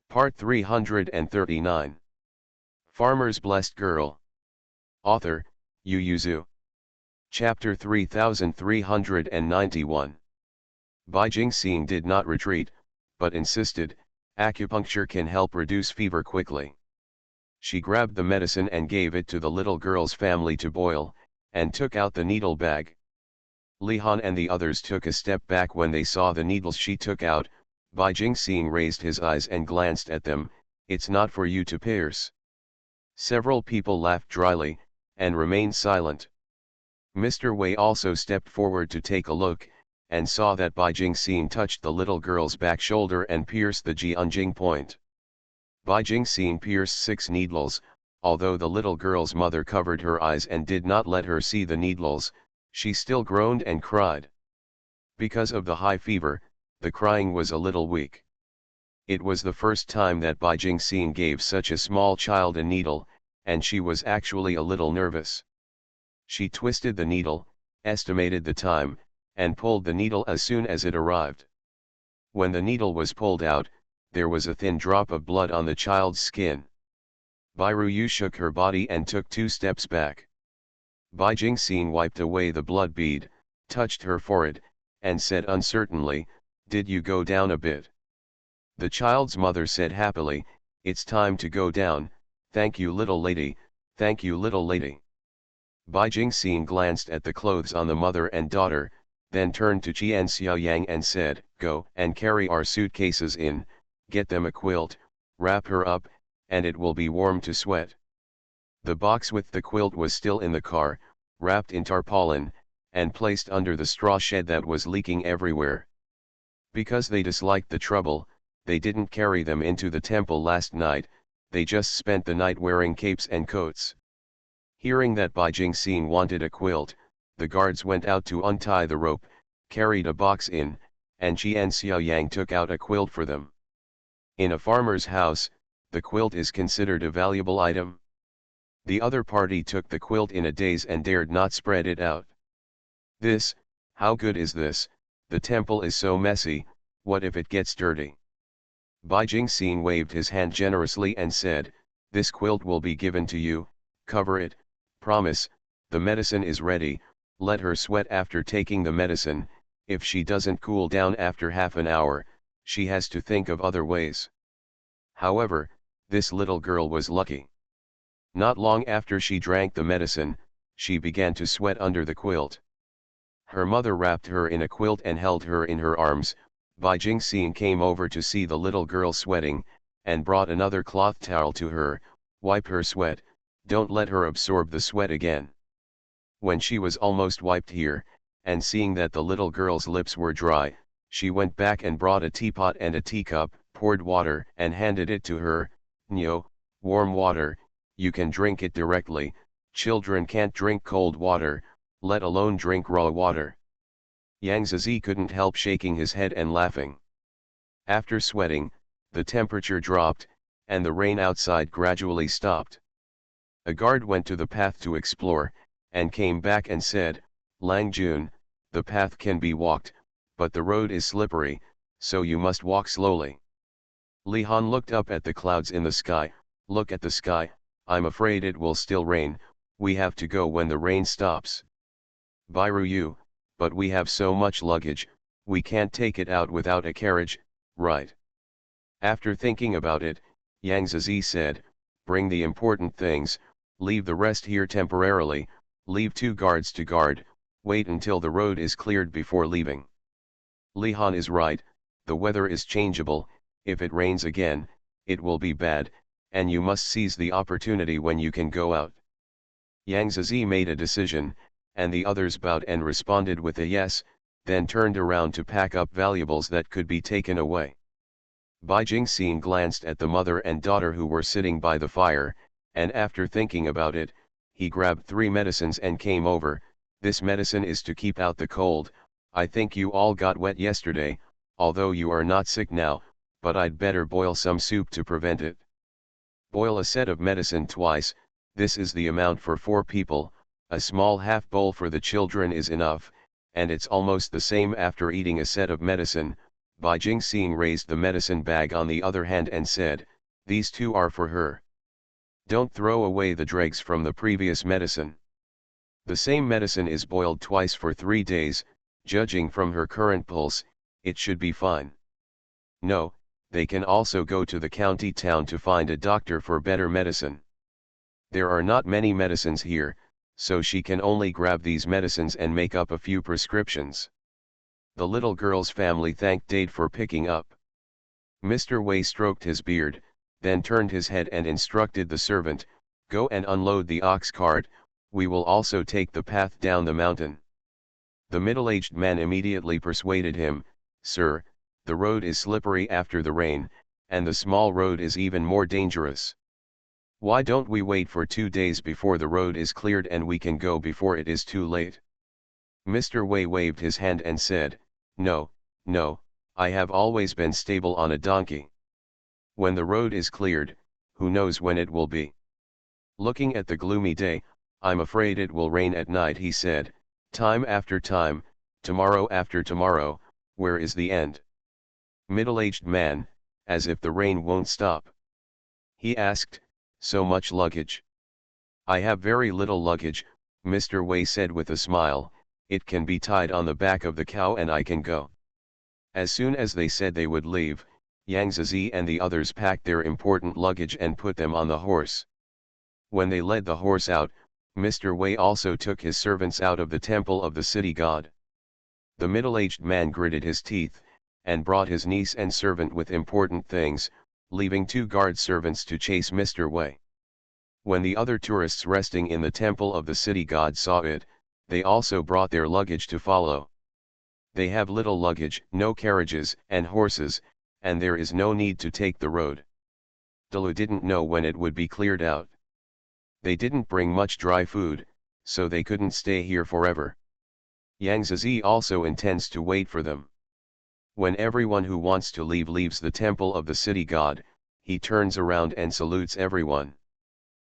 Part 339. Farmer's Blessed Girl. Author, Yu Yuzu. Chapter 3391. Bai Jingxing did not retreat, but insisted, acupuncture can help reduce fever quickly. She grabbed the medicine and gave it to the little girl's family to boil, and took out the needle bag. Li Han and the others took a step back when they saw the needles she took out. Bai Jingxing raised his eyes and glanced at them. "It's not for you to pierce." Several people laughed dryly, and remained silent. Mr. Wei also stepped forward to take a look, and saw that Bai Jingxing touched the little girl's back shoulder and pierced the Jianjing point. Bai Jingxing pierced 6 needles. Although the little girl's mother covered her eyes and did not let her see the needles, she still groaned and cried. Because of the high fever, the crying was a little weak. It was the first time that Bai Jingxing gave such a small child a needle, and she was actually a little nervous. She twisted the needle, estimated the time, and pulled the needle as soon as it arrived. When the needle was pulled out, there was a thin drop of blood on the child's skin. Bai Ruyu shook her body and took 2 steps back. Bai Jingxing wiped away the blood bead, touched her forehead, and said uncertainly, "Did you go down a bit?" The child's mother said happily, "It's time to go down, thank you little lady, thank you little lady." Bai Jingxing glanced at the clothes on the mother and daughter, then turned to Qian Xiaoyang and said, "Go and carry our suitcases in, get them a quilt, wrap her up, and it will be warm to sweat." The box with the quilt was still in the car, wrapped in tarpaulin, and placed under the straw shed that was leaking everywhere. Because they disliked the trouble, they didn't carry them into the temple last night, they just spent the night wearing capes and coats. Hearing that Bai Jingxing wanted a quilt, the guards went out to untie the rope, carried a box in, and Qian Xiaoyang took out a quilt for them. In a farmer's house, the quilt is considered a valuable item. The other party took the quilt in a daze and dared not spread it out. "This, how good is this? The temple is so messy, what if it gets dirty?" Bai Jingxing waved his hand generously and said, "This quilt will be given to you, cover it, promise, the medicine is ready, let her sweat after taking the medicine, if she doesn't cool down after half an hour, she has to think of other ways." However, this little girl was lucky. Not long after she drank the medicine, she began to sweat under the quilt. Her mother wrapped her in a quilt and held her in her arms. Bai Jingxing came over to see the little girl sweating, and brought another cloth towel to her. "Wipe her sweat, don't let her absorb the sweat again." When she was almost wiped here, and seeing that the little girl's lips were dry, she went back and brought a teapot and a teacup, poured water and handed it to her. "Nyo, warm water, you can drink it directly, children can't drink cold water, let alone drink raw water." Yang Zizi couldn't help shaking his head and laughing. After sweating, the temperature dropped, and the rain outside gradually stopped. A guard went to the path to explore, and came back and said, "Lang Jun, the path can be walked, but the road is slippery, so you must walk slowly." Li Han looked up at the clouds in the sky. "Look at the sky, I'm afraid it will still rain, we have to go when the rain stops." "Bai Ruyu, but we have so much luggage, we can't take it out without a carriage, right?" After thinking about it, Yang Zizi said, "Bring the important things, leave the rest here temporarily, leave 2 guards to guard, wait until the road is cleared before leaving." Li Han is right, the weather is changeable, if it rains again, it will be bad, and you must seize the opportunity when you can go out. Yang Zizi made a decision, and the others bowed and responded with a yes, then turned around to pack up valuables that could be taken away. Bai Jingxing glanced at the mother and daughter who were sitting by the fire, and after thinking about it, he grabbed 3 medicines and came over. "This medicine is to keep out the cold, I think you all got wet yesterday, although you are not sick now, but I'd better boil some soup to prevent it. Boil a set of medicine twice, this is the amount for 4 people, a small half bowl for the children is enough, and it's almost the same after eating a set of medicine. Bai Jingxing raised the medicine bag on the other hand and said, "These two are for her. Don't throw away the dregs from the previous medicine. The same medicine is boiled twice for 3 days, judging from her current pulse, it should be fine. No, they can also go to the county town to find a doctor for better medicine. There are not many medicines here, so she can only grab these medicines and make up a few prescriptions." The little girl's family thanked Dade for picking up. Mr. Wei stroked his beard, then turned his head and instructed the servant, "Go and unload the ox cart, we will also take the path down the mountain." The middle-aged man immediately persuaded him, "Sir, the road is slippery after the rain, and the small road is even more dangerous. Why don't we wait for 2 days before the road is cleared and we can go before it is too late?" Mr. Wei waved his hand and said, "No, no, I have always been stable on a donkey. When the road is cleared, who knows when it will be? Looking at the gloomy day, I'm afraid it will rain at night," he said, "time after time, tomorrow after tomorrow, where is the end?" Middle-aged man, "As if the rain won't stop." He asked, "So much luggage?" "I have very little luggage," Mr. Wei said with a smile, "it can be tied on the back of the cow and I can go." As soon as they said they would leave, Yang Zizi and the others packed their important luggage and put them on the horse. When they led the horse out, Mr. Wei also took his servants out of the temple of the city god. The middle-aged man gritted his teeth, and brought his niece and servant with important things, leaving 2 guard servants to chase Mr. Wei. When the other tourists resting in the temple of the city god saw it, they also brought their luggage to follow. They have little luggage, no carriages and horses, and there is no need to take the road. Dalu didn't know when it would be cleared out. They didn't bring much dry food, so they couldn't stay here forever. Yang Zizi also intends to wait for them. When everyone who wants to leave leaves the temple of the city god, he turns around and salutes everyone.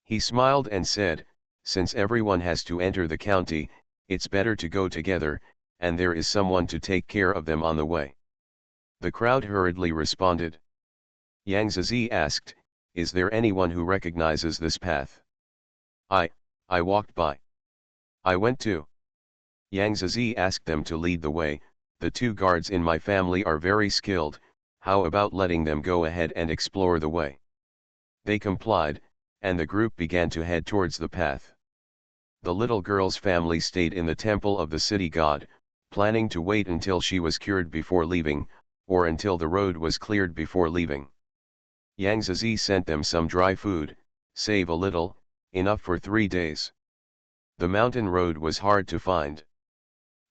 He smiled and said, "Since everyone has to enter the county, it's better to go together, and there is someone to take care of them on the way." The crowd hurriedly responded. Yang Zizi asked, "Is there anyone who recognizes this path?" I walked by. I went too." Yang Zizi asked them to lead the way. "The 2 guards in my family are very skilled, how about letting them go ahead and explore the way?" They complied, and the group began to head towards the path. The little girl's family stayed in the temple of the city god, planning to wait until she was cured before leaving, or until the road was cleared before leaving. Yang Zizi sent them some dry food, save a little, enough for 3 days. The mountain road was hard to find.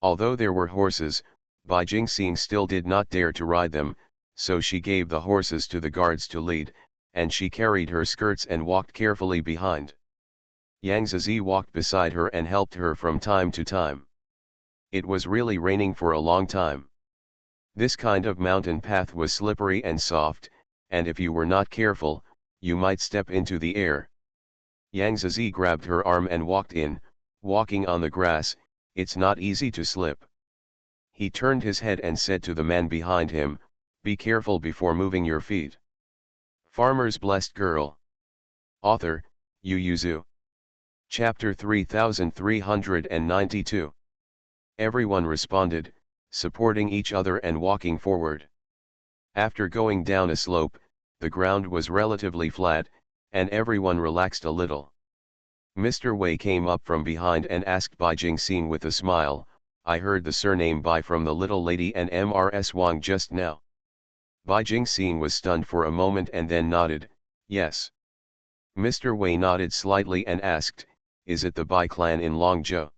Although there were horses, Bai Jingxing still did not dare to ride them, so she gave the horses to the guards to lead, and she carried her skirts and walked carefully behind. Yang Zizi walked beside her and helped her from time to time. It was really raining for a long time. This kind of mountain path was slippery and soft, and if you were not careful, you might step into the air. Yang Zizi grabbed her arm and walked in, walking on the grass, it's not easy to slip. He turned his head and said to the man behind him, "Be careful before moving your feet." Farmer's Blessed Girl. Author, Yu Yuzu. Chapter 3392. Everyone responded, supporting each other and walking forward. After going down a slope, the ground was relatively flat, and everyone relaxed a little. Mr. Wei came up from behind and asked Bai Jingxing with a smile, "I heard the surname Bai from the little lady and Mrs. Wang just now." Bai Jingxing was stunned for a moment and then nodded, "Yes." Mr. Wei nodded slightly and asked, "Is it the Bai clan in Longzhou?"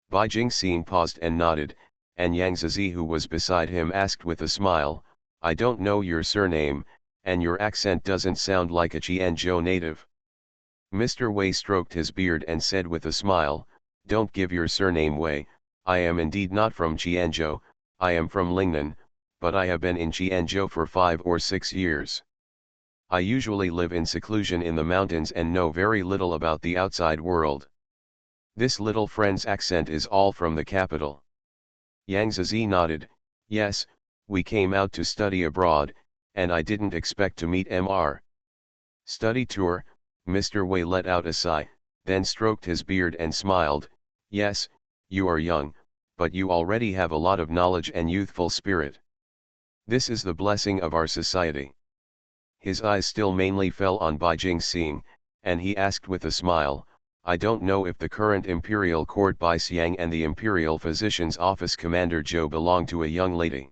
Bai Jingxing paused and nodded, and Yang Zizi who was beside him asked with a smile, "I don't know your surname, and your accent doesn't sound like a Qianzhou native." Mr. Wei stroked his beard and said with a smile, "Don't give your surname Wei, I am indeed not from Qianzhou, I am from Lingnan, but I have been in Qianzhou for 5 or 6 years. I usually live in seclusion in the mountains and know very little about the outside world. This little friend's accent is all from the capital." Yang Zizi nodded, "Yes, We came out to study abroad, and I didn't expect to meet Mr. Study tour. Mr. Wei let out a sigh, then stroked his beard and smiled. Yes, you are young, but you already have a lot of knowledge and youthful spirit. This is the blessing of our society. His eyes still mainly fell on Bai Jingxing, and he asked with a smile, I don't know if the current imperial court Bai Xiang and the imperial physician's office commander Zhou belong to a young lady.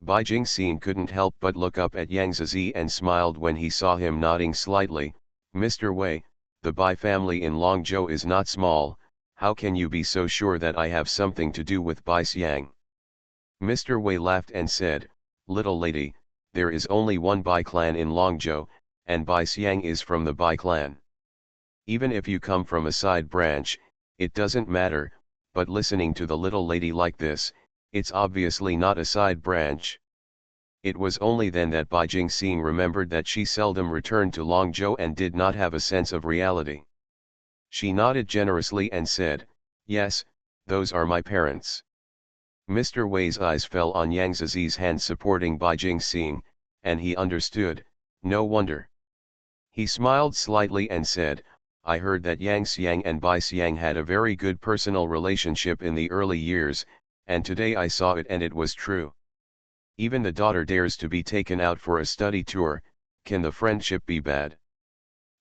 Bai Jingxing couldn't help but look up at Yang Zizi and smiled when he saw him nodding slightly. Mr. Wei, the Bai family in Longzhou is not small, how can you be so sure that I have something to do with Bai Xiang? Mr. Wei laughed and said, little lady, there is only one Bai clan in Longzhou, and Bai Xiang is from the Bai clan. Even if you come from a side branch, it doesn't matter, but listening to the little lady like this, it's obviously not a side branch. It was only then that Bai Jingxing remembered that she seldom returned to Longzhou and did not have a sense of reality. She nodded generously and said, yes, those are my parents. Mr. Wei's eyes fell on Yang Zizi's hand supporting Bai Jingxing, and he understood, no wonder. He smiled slightly and said, I heard that Yang Xiang and Bai Xiang had a very good personal relationship in the early years, and today I saw it and it was true. Even the daughter dares to be taken out for a study tour, can the friendship be bad?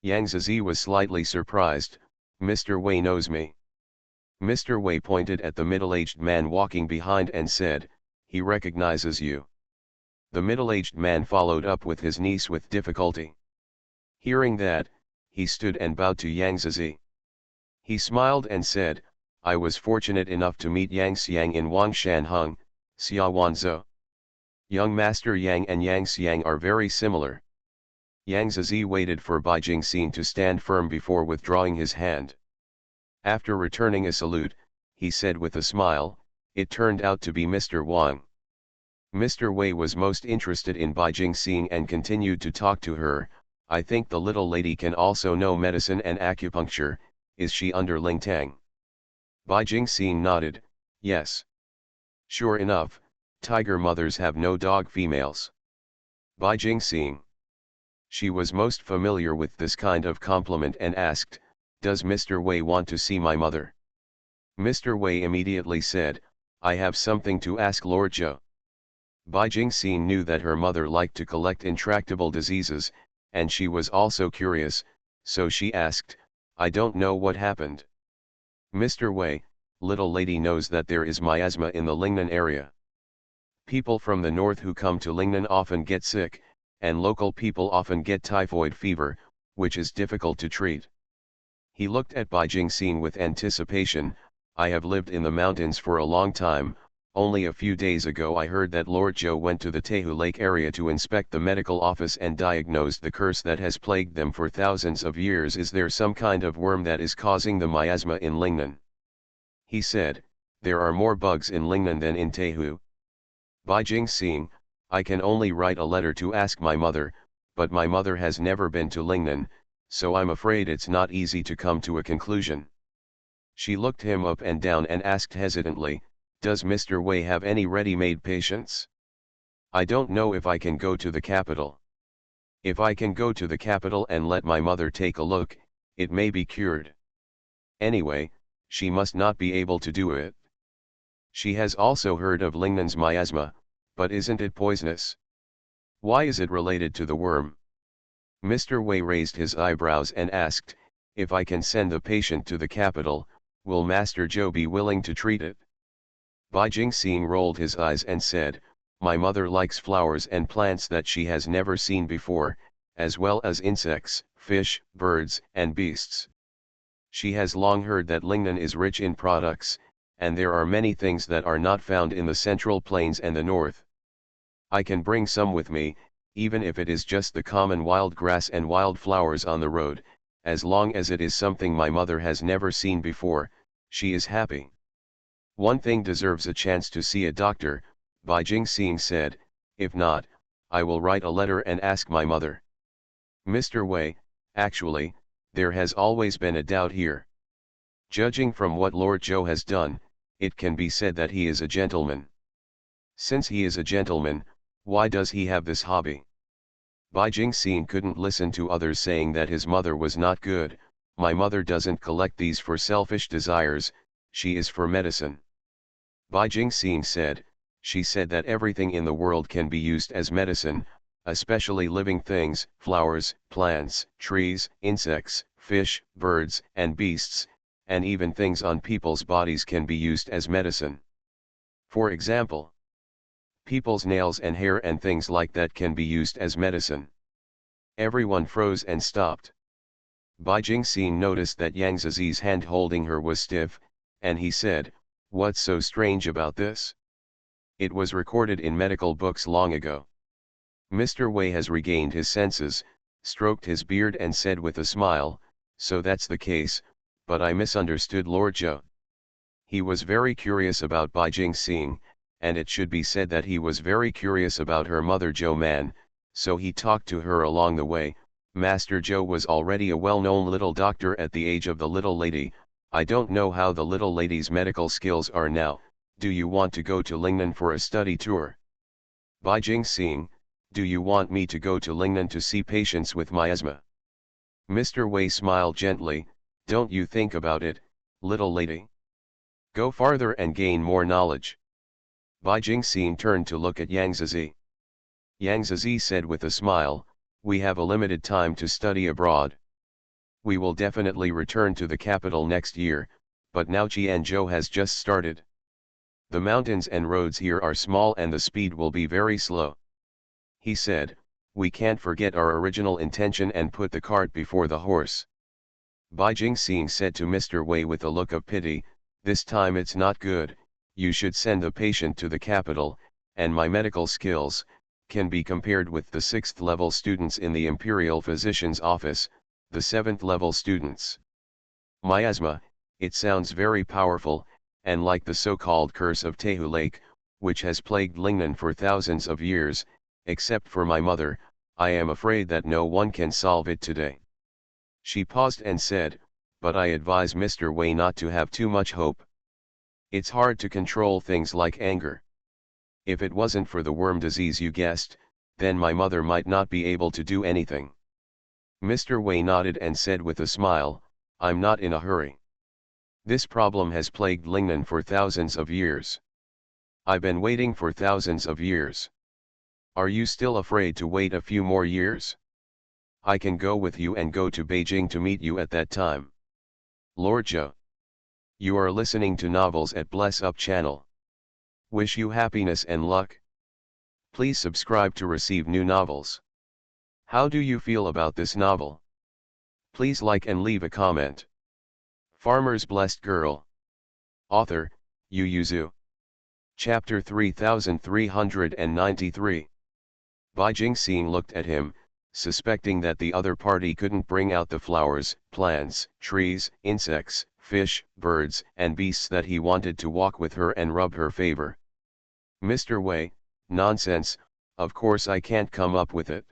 Yang Zizi was slightly surprised, Mr. Wei knows me. Mr. Wei pointed at the middle-aged man walking behind and said, he recognizes you. The middle-aged man followed up with his niece with difficulty. Hearing that, he stood and bowed to Yang Zizi. He smiled and said, I was fortunate enough to meet Yang Xiang in Wangshanheng, Xiawanzhou. Young Master Yang and Yang Xiang are very similar. Yang Zizi waited for Bai Jingxing to stand firm before withdrawing his hand. After returning a salute, he said with a smile, it turned out to be Mr. Wang. Mr. Wei was most interested in Bai Jingxing and continued to talk to her. I think the little lady can also know medicine and acupuncture, is she under Ling Tang? Bai Jingxing nodded, yes. Sure enough, tiger mothers have no dog females. Bai Jingxing. She was most familiar with this kind of compliment and asked, does Mr. Wei want to see my mother? Mr. Wei immediately said, I have something to ask Lord Zhou. Bai Jingxing knew that her mother liked to collect intractable diseases, and she was also curious, so she asked, I don't know what happened. Mr. Wei, little lady knows that there is miasma in the Lingnan area. People from the north who come to Lingnan often get sick, and local people often get typhoid fever, which is difficult to treat. He looked at Bai Jingxing with anticipation, I have lived in the mountains for a long time. Only a few days ago I heard that Lord Zhou went to the Tehu Lake area to inspect the medical office and diagnosed the curse that has plagued them for thousands of years. Is there some kind of worm that is causing the miasma in Lingnan? He said, there are more bugs in Lingnan than in Tehu. Bai Jingxing, I can only write a letter to ask my mother, but my mother has never been to Lingnan, so I'm afraid it's not easy to come to a conclusion. She looked him up and down and asked hesitantly, does Mr. Wei have any ready-made patients? I don't know if I can go to the capital. If I can go to the capital and let my mother take a look, it may be cured. Anyway, she must not be able to do it. She has also heard of Lingnan's miasma, but isn't it poisonous? Why is it related to the worm? Mr. Wei raised his eyebrows and asked, if I can send the patient to the capital, will Master Zhou be willing to treat it? Bai Jingxing rolled his eyes and said, my mother likes flowers and plants that she has never seen before, as well as insects, fish, birds, and beasts. She has long heard that Lingnan is rich in products, and there are many things that are not found in the Central Plains and the North. I can bring some with me, even if it is just the common wild grass and wild flowers on the road, as long as it is something my mother has never seen before, she is happy. One thing deserves a chance to see a doctor, Bai Jingxing said, if not, I will write a letter and ask my mother. Mr. Wei, actually, there has always been a doubt here. Judging from what Lord Zhou has done, it can be said that he is a gentleman. Since he is a gentleman, why does he have this hobby? Bai Jingxin couldn't listen to others saying that his mother was not good. My mother doesn't collect these for selfish desires, she is for medicine. Bai Jingxin said, she said that everything in the world can be used as medicine, especially living things, flowers, plants, trees, insects, fish, birds, and beasts, and even things on people's bodies can be used as medicine. For example, people's nails and hair and things like that can be used as medicine. Everyone froze and stopped. Bai Jingxin noticed that Yang Zizi's hand holding her was stiff, and he said, "What's so strange about this? It was recorded in medical books long ago." Mr. Wei has regained his senses, stroked his beard and said with a smile, "So that's the case, but I misunderstood Lord Zhou." He was very curious about Bai Jingxin, and it should be said that he was very curious about her mother Zhou Man, so he talked to her along the way. Master Zhou was already a well-known little doctor at the age of the little lady. I don't know how the little lady's medical skills are now. Do you want to go to Lingnan for a study tour? Bai Jingxin, do you want me to go to Lingnan to see patients with miasma? Mr. Wei smiled gently, don't you think about it, little lady. Go farther and gain more knowledge. Bai Jingxin turned to look at Yang Zizi. Yang Zizi said with a smile, we have a limited time to study abroad. We will definitely return to the capital next year, but now Qianzhou has just started. The mountains and roads here are small and the speed will be very slow. He said, we can't forget our original intention and put the cart before the horse. Bai Jingxin said to Mr. Wei with a look of pity, this time it's not good, you should send the patient to the capital, and my medical skills can be compared with the 6th level students in the Imperial Physician's office, the 7th level students. Miasma, it sounds very powerful, and like the so-called curse of Tehu Lake, which has plagued Lingnan for thousands of years, except for my mother, I am afraid that no one can solve it today. She paused and said, but I advise Mr. Wei not to have too much hope. It's hard to control things like anger. If it wasn't for the worm disease you guessed, then my mother might not be able to do anything. Mr. Wei nodded and said with a smile, I'm not in a hurry. This problem has plagued Lingnan for thousands of years. I've been waiting for thousands of years. Are you still afraid to wait a few more years? I can go with you and go to Beijing to meet you at that time. Lord Zhou. You are listening to Novels at Bless Up channel. Wish you happiness and luck. Please subscribe to receive new novels. How do you feel about this novel? Please like and leave a comment. Farmer's Blessed Girl. Author, Yu Yuzu. Chapter 3393. Bai Jingxin looked at him, suspecting that the other party couldn't bring out the flowers, plants, trees, insects, fish, birds, and beasts that he wanted to walk with her and rub her favor. Mr. Wei, nonsense, of course I can't come up with it.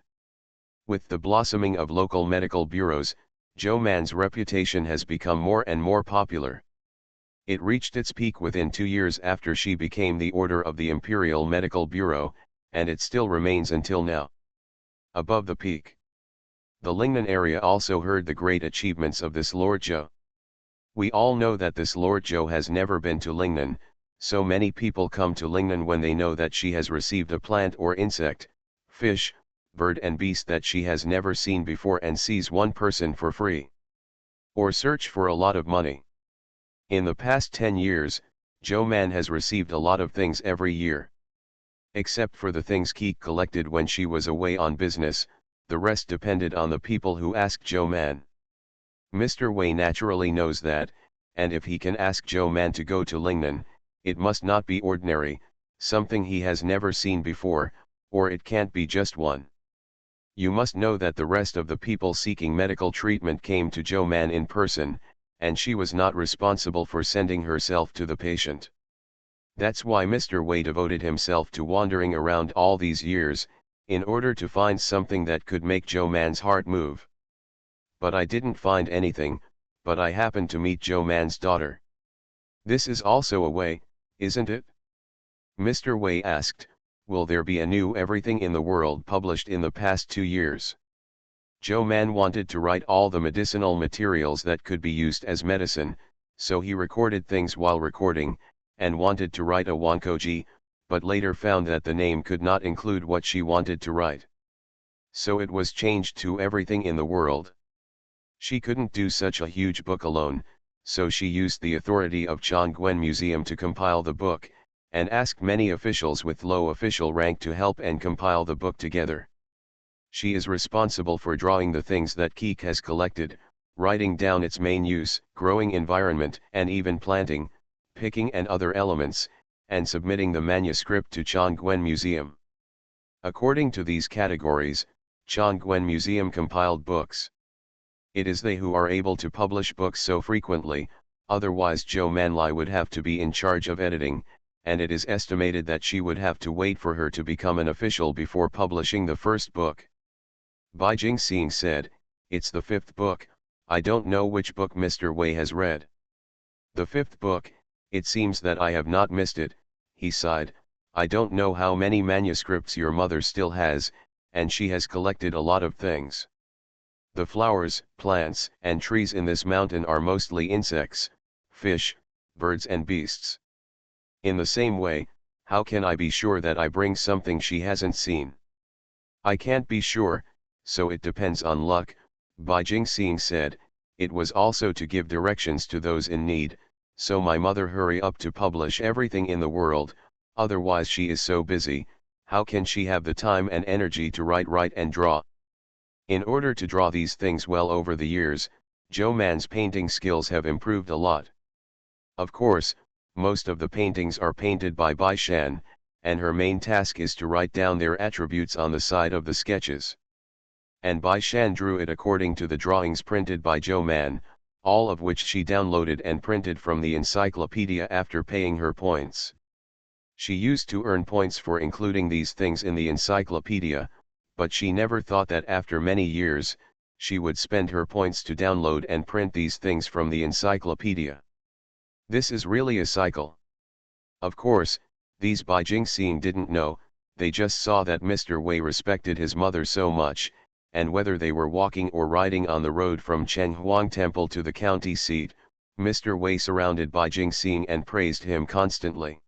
With the blossoming of local medical bureaus, Zhou Man's reputation has become more and more popular. It reached its peak within 2 years after she became the Order of the Imperial Medical Bureau, and it still remains until now. Above the peak, the Lingnan area also heard the great achievements of this Lord Zhou. We all know that this Lord Zhou has never been to Lingnan, so many people come to Lingnan when they know that she has received a plant or insect, fish, bird and beast that she has never seen before and sees one person for free. Or search for a lot of money. In the past 10 years, Zhou Man has received a lot of things every year. Except for the things Keek collected when she was away on business, the rest depended on the people who asked Zhou Man. Mr. Wei naturally knows that, and if he can ask Zhou Man to go to Lingnan, it must not be ordinary, something he has never seen before, or it can't be just one. You must know that the rest of the people seeking medical treatment came to Zhou Man in person, and she was not responsible for sending herself to the patient. That's why Mr. Wei devoted himself to wandering around all these years, in order to find something that could make Zhou Man's heart move. But I didn't find anything, but I happened to meet Zhou Man's daughter. This is also a way, isn't it? Mr. Wei asked, will there be a new everything in the world published in the past 2 years? Zhou Man wanted to write all the medicinal materials that could be used as medicine, so he recorded things while recording, and wanted to write a Wankoji, but later found that the name could not include what she wanted to write. So it was changed to everything in the world. She couldn't do such a huge book alone, so she used the authority of Chongqing Museum to compile the book, and asked many officials with low official rank to help and compile the book together. She is responsible for drawing the things that Keek has collected, writing down its main use, growing environment, and even planting, picking and other elements, and submitting the manuscript to Chongqing Museum. According to these categories, Chongqing Museum compiled books. It is they who are able to publish books so frequently, otherwise Zhou Manlai would have to be in charge of editing, and it is estimated that she would have to wait for her to become an official before publishing the first book. Bai Jingxing said, it's the fifth book, I don't know which book Mr. Wei has read. The fifth book, it seems that I have not missed it, he sighed, I don't know how many manuscripts your mother still has, and she has collected a lot of things. The flowers, plants, and trees in this mountain are mostly insects, fish, birds and beasts. In the same way, how can I be sure that I bring something she hasn't seen? I can't be sure, so it depends on luck, Bai Jingxing said, it was also to give directions to those in need, so my mother hurry up to publish everything in the world, otherwise she is so busy, how can she have the time and energy to write and draw? In order to draw these things well over the years, Zhou Man's painting skills have improved a lot. Of course, most of the paintings are painted by Bai Shan, and her main task is to write down their attributes on the side of the sketches. And Bai Shan drew it according to the drawings printed by Zhou Man, all of which she downloaded and printed from the encyclopedia after paying her points. She used to earn points for including these things in the encyclopedia, but she never thought that after many years, she would spend her points to download and print these things from the encyclopedia. This is really a cycle. Of course, these Bai Jingxing didn't know, they just saw that Mr. Wei respected his mother so much, and whether they were walking or riding on the road from Chenghuang Temple to the county seat, Mr. Wei surrounded Bai Jingxing and praised him constantly.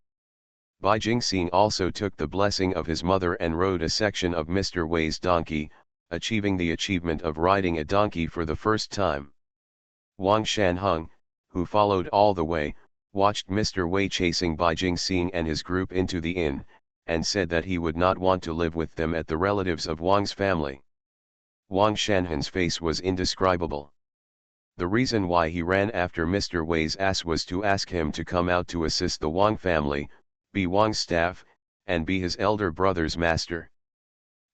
Bai Jingxing also took the blessing of his mother and rode a section of Mr. Wei's donkey, achieving the achievement of riding a donkey for the first time. Wang Shanheng, who followed all the way, watched Mr. Wei chasing Bai Jingxing and his group into the inn, and said that he would not want to live with them at the relatives of Wang's family. Wang Shanhen's face was indescribable. The reason why he ran after Mr. Wei's ass was to ask him to come out to assist the Wang family, be Wang's staff, and be his elder brother's master.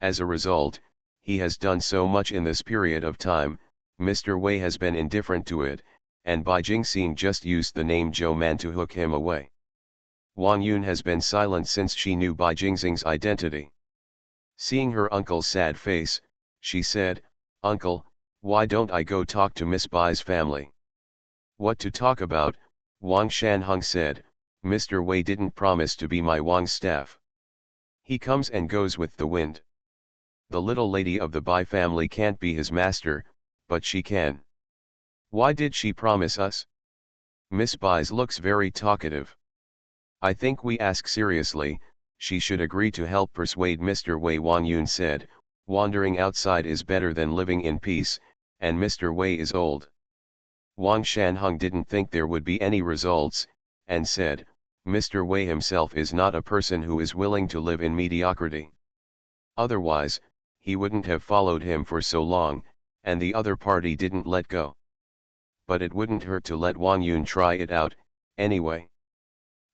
As a result, he has done so much in this period of time, Mr. Wei has been indifferent to it, and Bai Jingxing just used the name Zhou Man to hook him away. Wang Yun has been silent since she knew Bai Jingxing's identity. Seeing her uncle's sad face, she said, Uncle, why don't I go talk to Miss Bai's family? What to talk about? Wang Shanheng said, Mr. Wei didn't promise to be my Wang's staff. He comes and goes with the wind. The little lady of the Bai family can't be his master, but she can. Why did she promise us? Miss Bai's looks very talkative. I think we ask seriously, she should agree to help persuade Mr. Wei, Wang Yun said, wandering outside is better than living in peace, and Mr. Wei is old. Wang Shanheng didn't think there would be any results, and said, Mr. Wei himself is not a person who is willing to live in mediocrity. Otherwise, he wouldn't have followed him for so long, and the other party didn't let go. But it wouldn't hurt to let Wang Yun try it out, anyway.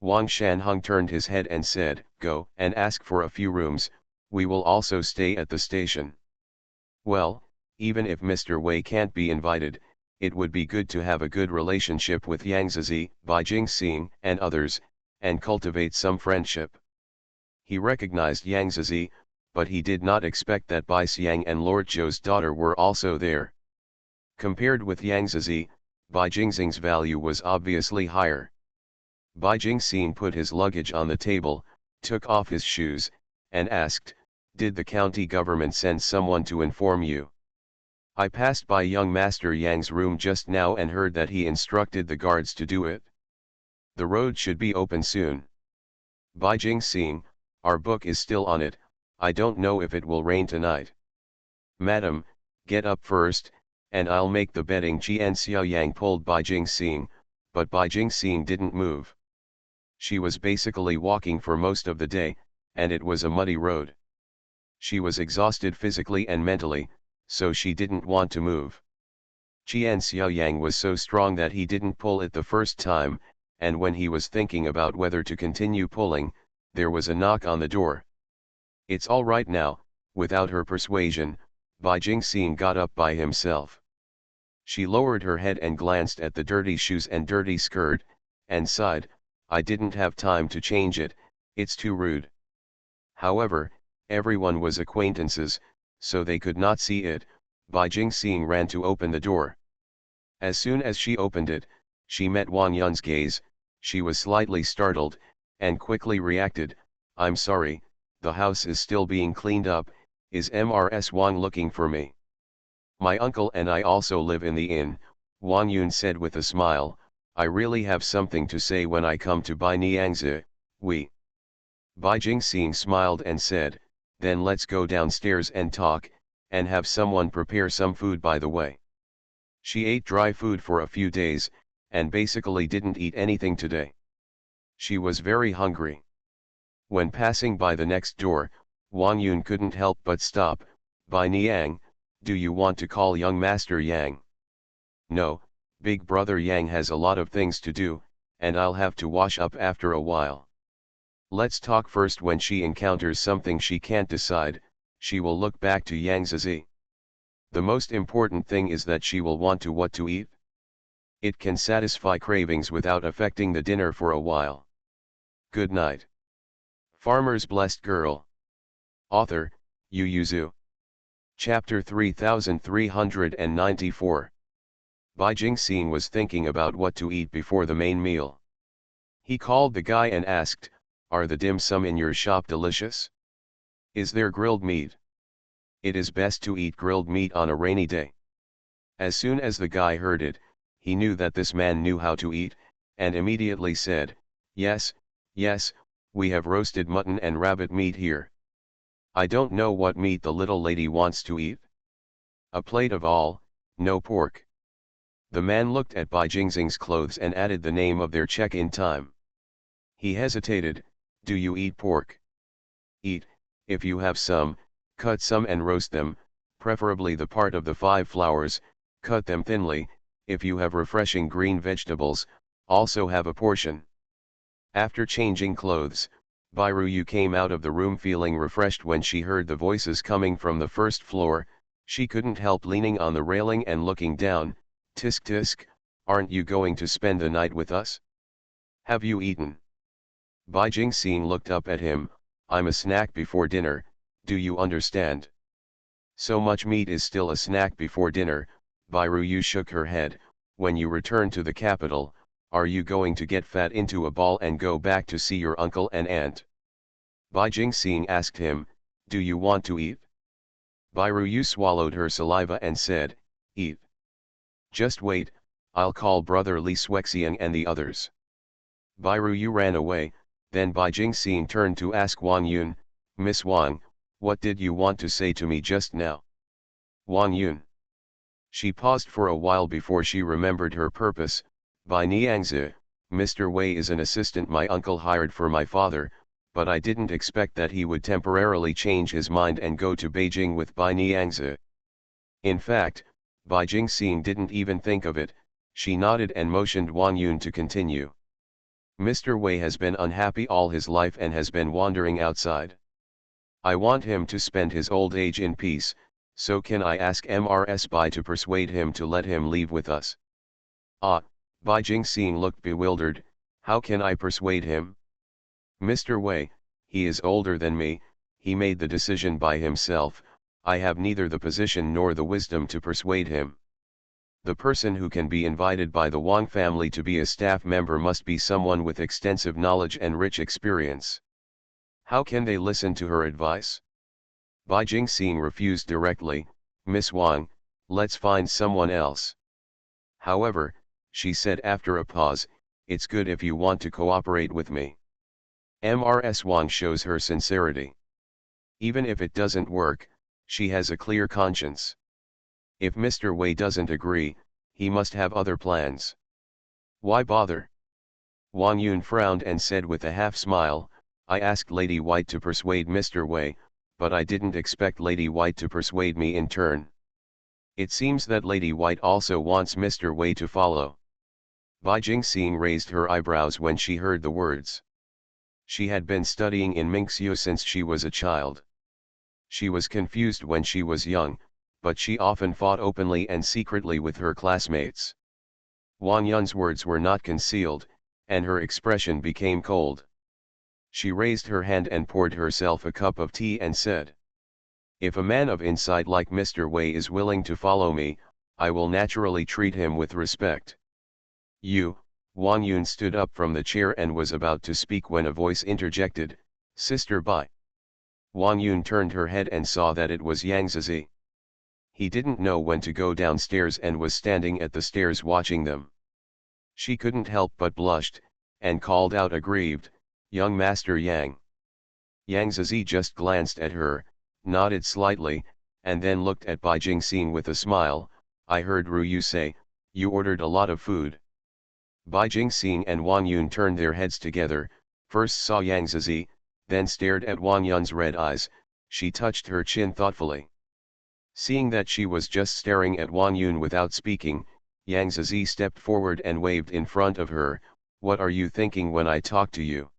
Wang Shanheng turned his head and said, Go and ask for a few rooms, we will also stay at the station. Well, even if Mr. Wei can't be invited, it would be good to have a good relationship with Yang Zizi, Bai Jingxing, and others, and cultivate some friendship. He recognized Yang Zizi, but he did not expect that Bai Xiang and Lord Zhou's daughter were also there. Compared with Yang Zizi, Bai Jingxing's value was obviously higher. Bai Jingxing put his luggage on the table, took off his shoes, and asked, "Did the county government send someone to inform you?" "I passed by young Master Yang's room just now and heard that he instructed the guards to do it. The road should be open soon." "Bai Jingxing, our book is still on it, I don't know if it will rain tonight." "Madam, get up first, and I'll make the bedding." Qian Xiaoyang pulled Bai Jingxing, but Bai Jingxing didn't move. She was basically walking for most of the day, and it was a muddy road. She was exhausted physically and mentally, so she didn't want to move. Qian Xiaoyang was so strong that he didn't pull it the first time, and when he was thinking about whether to continue pulling, there was a knock on the door. "It's all right now." Without her persuasion, Bai Jingxing got up by himself. She lowered her head and glanced at the dirty shoes and dirty skirt, and sighed, "I didn't have time to change it, it's too rude." However, everyone was acquaintances, so they could not see it. Bai Jingxing ran to open the door. As soon as she opened it, she met Wang Yun's gaze. She was slightly startled, and quickly reacted, "I'm sorry, the house is still being cleaned up. Is Mrs. Wang looking for me?" "My uncle and I also live in the inn," Wang Yun said with a smile. "I really have something to say when I come to Bai Niangzi. We." Bai Jingxing smiled and said, "Then let's go downstairs and talk, and have someone prepare some food by the way." She ate dry food for a few days, and basically didn't eat anything today. She was very hungry. When passing by the next door, Wang Yun couldn't help but stop. "Bai Niang, do you want to call young Master Yang?" "No, big brother Yang has a lot of things to do, and I'll have to wash up after a while." "Let's talk first." When she encounters something she can't decide, she will look back to Yang Zizi. The most important thing is that she will want to what to eat. It can satisfy cravings without affecting the dinner for a while. Good night. Farmer's Blessed Girl. Author, Yu Yuzu. Chapter 3394. Bai Jingxing was thinking about what to eat before the main meal. He called the guy and asked, "Are the dim sum in your shop delicious? Is there grilled meat?" It is best to eat grilled meat on a rainy day. As soon as the guy heard it, he knew that this man knew how to eat, and immediately said, "Yes, yes, we have roasted mutton and rabbit meat here. I don't know what meat the little lady wants to eat." "A plate of all, no pork." The man looked at Bai Jingxing's clothes and added the name of their check-in time. He hesitated, "Do you eat pork?" "Eat, if you have some, cut some and roast them, preferably the part of the 5 flowers, cut them thinly. If you have refreshing green vegetables, also have a portion." After changing clothes, Bai Ruyu came out of the room feeling refreshed. When she heard the voices coming from the first floor, she couldn't help leaning on the railing and looking down. "Tisk tisk, aren't you going to spend the night with us? Have you eaten?" Bai Jingxing looked up at him. "I'm a snack before dinner, do you understand?" "So much meat is still a snack before dinner." Bai Ruyu shook her head. "When you return to the capital, are you going to get fat into a ball and go back to see your uncle and aunt?" Bai Jingxing asked him, "Do you want to eat?" Bai Ruyu swallowed her saliva and said, "Eat. Just wait, I'll call brother Li Shuexiang and the others." Bai Ruyu ran away. Then Bai Jingxing turned to ask Wang Yun, "Miss Wang, what did you want to say to me just now?" "Wang Yun." She paused for a while before she remembered her purpose. "Bai Niangzi, Mr. Wei is an assistant my uncle hired for my father, but I didn't expect that he would temporarily change his mind and go to Beijing with Bai Niangzi." In fact, Bai Jingxing didn't even think of it. She nodded and motioned Wang Yun to continue. "Mr. Wei has been unhappy all his life and has been wandering outside. I want him to spend his old age in peace, so can I ask Mrs. Bai to persuade him to let him leave with us?" "Ah," Bai Jingxing looked bewildered, "how can I persuade him? Mr. Wei, he is older than me, he made the decision by himself, I have neither the position nor the wisdom to persuade him. The person who can be invited by the Wang family to be a staff member must be someone with extensive knowledge and rich experience." How can they listen to her advice? Bai Jingxing refused directly, Miss Wang, let's find someone else. However, she said after a pause, it's good if you want to cooperate with me. Ms. Wang shows her sincerity. Even if it doesn't work, she has a clear conscience. If Mr. Wei doesn't agree, he must have other plans. Why bother? Wang Yun frowned and said with a half smile, I asked Lady White to persuade Mr. Wei, but I didn't expect Lady White to persuade me in turn. It seems that Lady White also wants Mr. Wei to follow. Bai Jingxing raised her eyebrows when she heard the words. She had been studying in Minxiu since she was a child. She was confused when she was young, but she often fought openly and secretly with her classmates. Wang Yun's words were not concealed, and her expression became cold. She raised her hand and poured herself a cup of tea and said, if a man of insight like Mr. Wei is willing to follow me, I will naturally treat him with respect. Wang Yun stood up from the chair and was about to speak when a voice interjected, Sister Bai. Wang Yun turned her head and saw that it was Yang Zizi. He didn't know when to go downstairs and was standing at the stairs watching them. She couldn't help but blushed, and called out aggrieved, Young Master Yang. Yang Zizi just glanced at her, nodded slightly, and then looked at Bai Jingxing with a smile, I heard Ru Yu say, you ordered a lot of food. Bai Jingxing and Wang Yun turned their heads together, first saw Yang Zizi, then stared at Wang Yun's red eyes. She touched her chin thoughtfully. Seeing that she was just staring at Wang Yun without speaking, Yang Zizi stepped forward and waved in front of her, what are you thinking when I talk to you?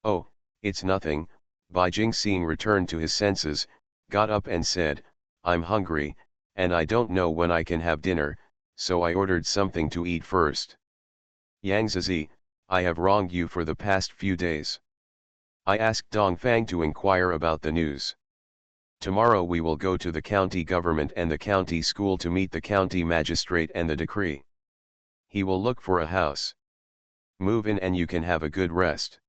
Oh, it's nothing. Bai Jingxing returned to his senses, got up and said, I'm hungry, and I don't know when I can have dinner, so I ordered something to eat first. Yang Zizi, I have wronged you for the past few days. I asked Dongfang to inquire about the news. Tomorrow we will go to the county government and the county school to meet the county magistrate and the decree. He will look for a house. Move in and you can have a good rest.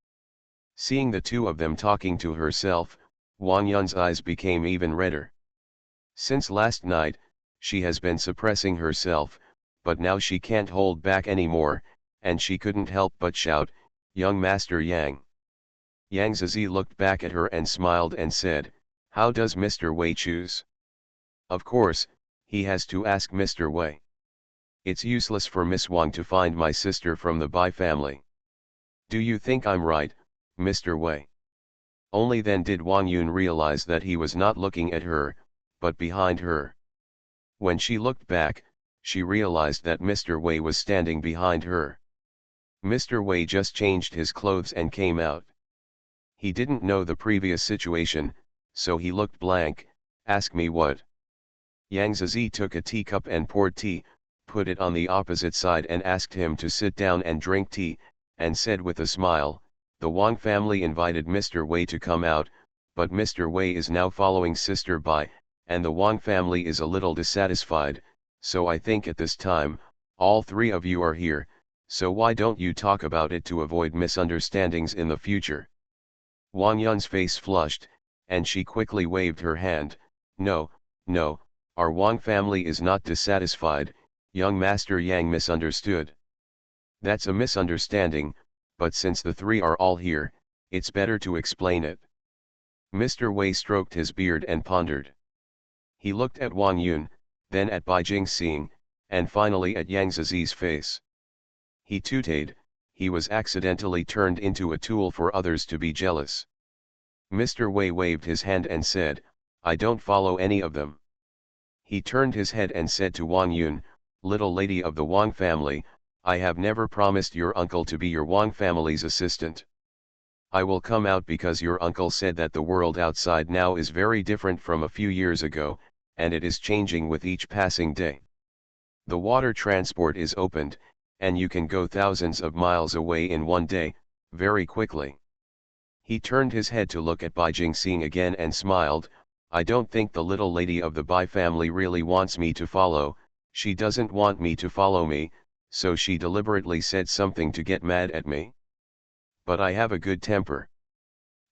Seeing the two of them talking to herself, Wang Yun's eyes became even redder. Since last night, she has been suppressing herself, but now she can't hold back anymore, and she couldn't help but shout, Young Master Yang. Yang Zizi looked back at her and smiled and said, how does Mr. Wei choose? Of course, he has to ask Mr. Wei. It's useless for Miss Wang to find my sister from the Bai family. Do you think I'm right, Mr. Wei? Only then did Wang Yun realize that he was not looking at her, but behind her. When she looked back, she realized that Mr. Wei was standing behind her. Mr. Wei just changed his clothes and came out. He didn't know the previous situation, so he looked blank. Ask me what? Yang Zizi took a teacup and poured tea, put it on the opposite side and asked him to sit down and drink tea, and said with a smile, the Wang family invited Mr. Wei to come out, but Mr. Wei is now following Sister Bai, and the Wang family is a little dissatisfied, so I think at this time, all three of you are here, so why don't you talk about it to avoid misunderstandings in the future? Wang Yun's face flushed, and she quickly waved her hand, no, our Wang family is not dissatisfied, young Master Yang misunderstood. That's a misunderstanding, but since the three are all here, it's better to explain it. Mr. Wei stroked his beard and pondered. He looked at Wang Yun, then at Bai Jingxing, and finally at Yang Zizi's face. He tooted, he was accidentally turned into a tool for others to be jealous. Mr. Wei waved his hand and said, I don't follow any of them. He turned his head and said to Wang Yun, little lady of the Wang family, I have never promised your uncle to be your Wang family's assistant. I will come out because your uncle said that the world outside now is very different from a few years ago, and it is changing with each passing day. The water transport is opened, and you can go thousands of miles away in one day, very quickly. He turned his head to look at Bai Jingxing again and smiled, I don't think the little lady of the Bai family really wants me to follow, she doesn't want me to follow me, so she deliberately said something to get mad at me. But I have a good temper.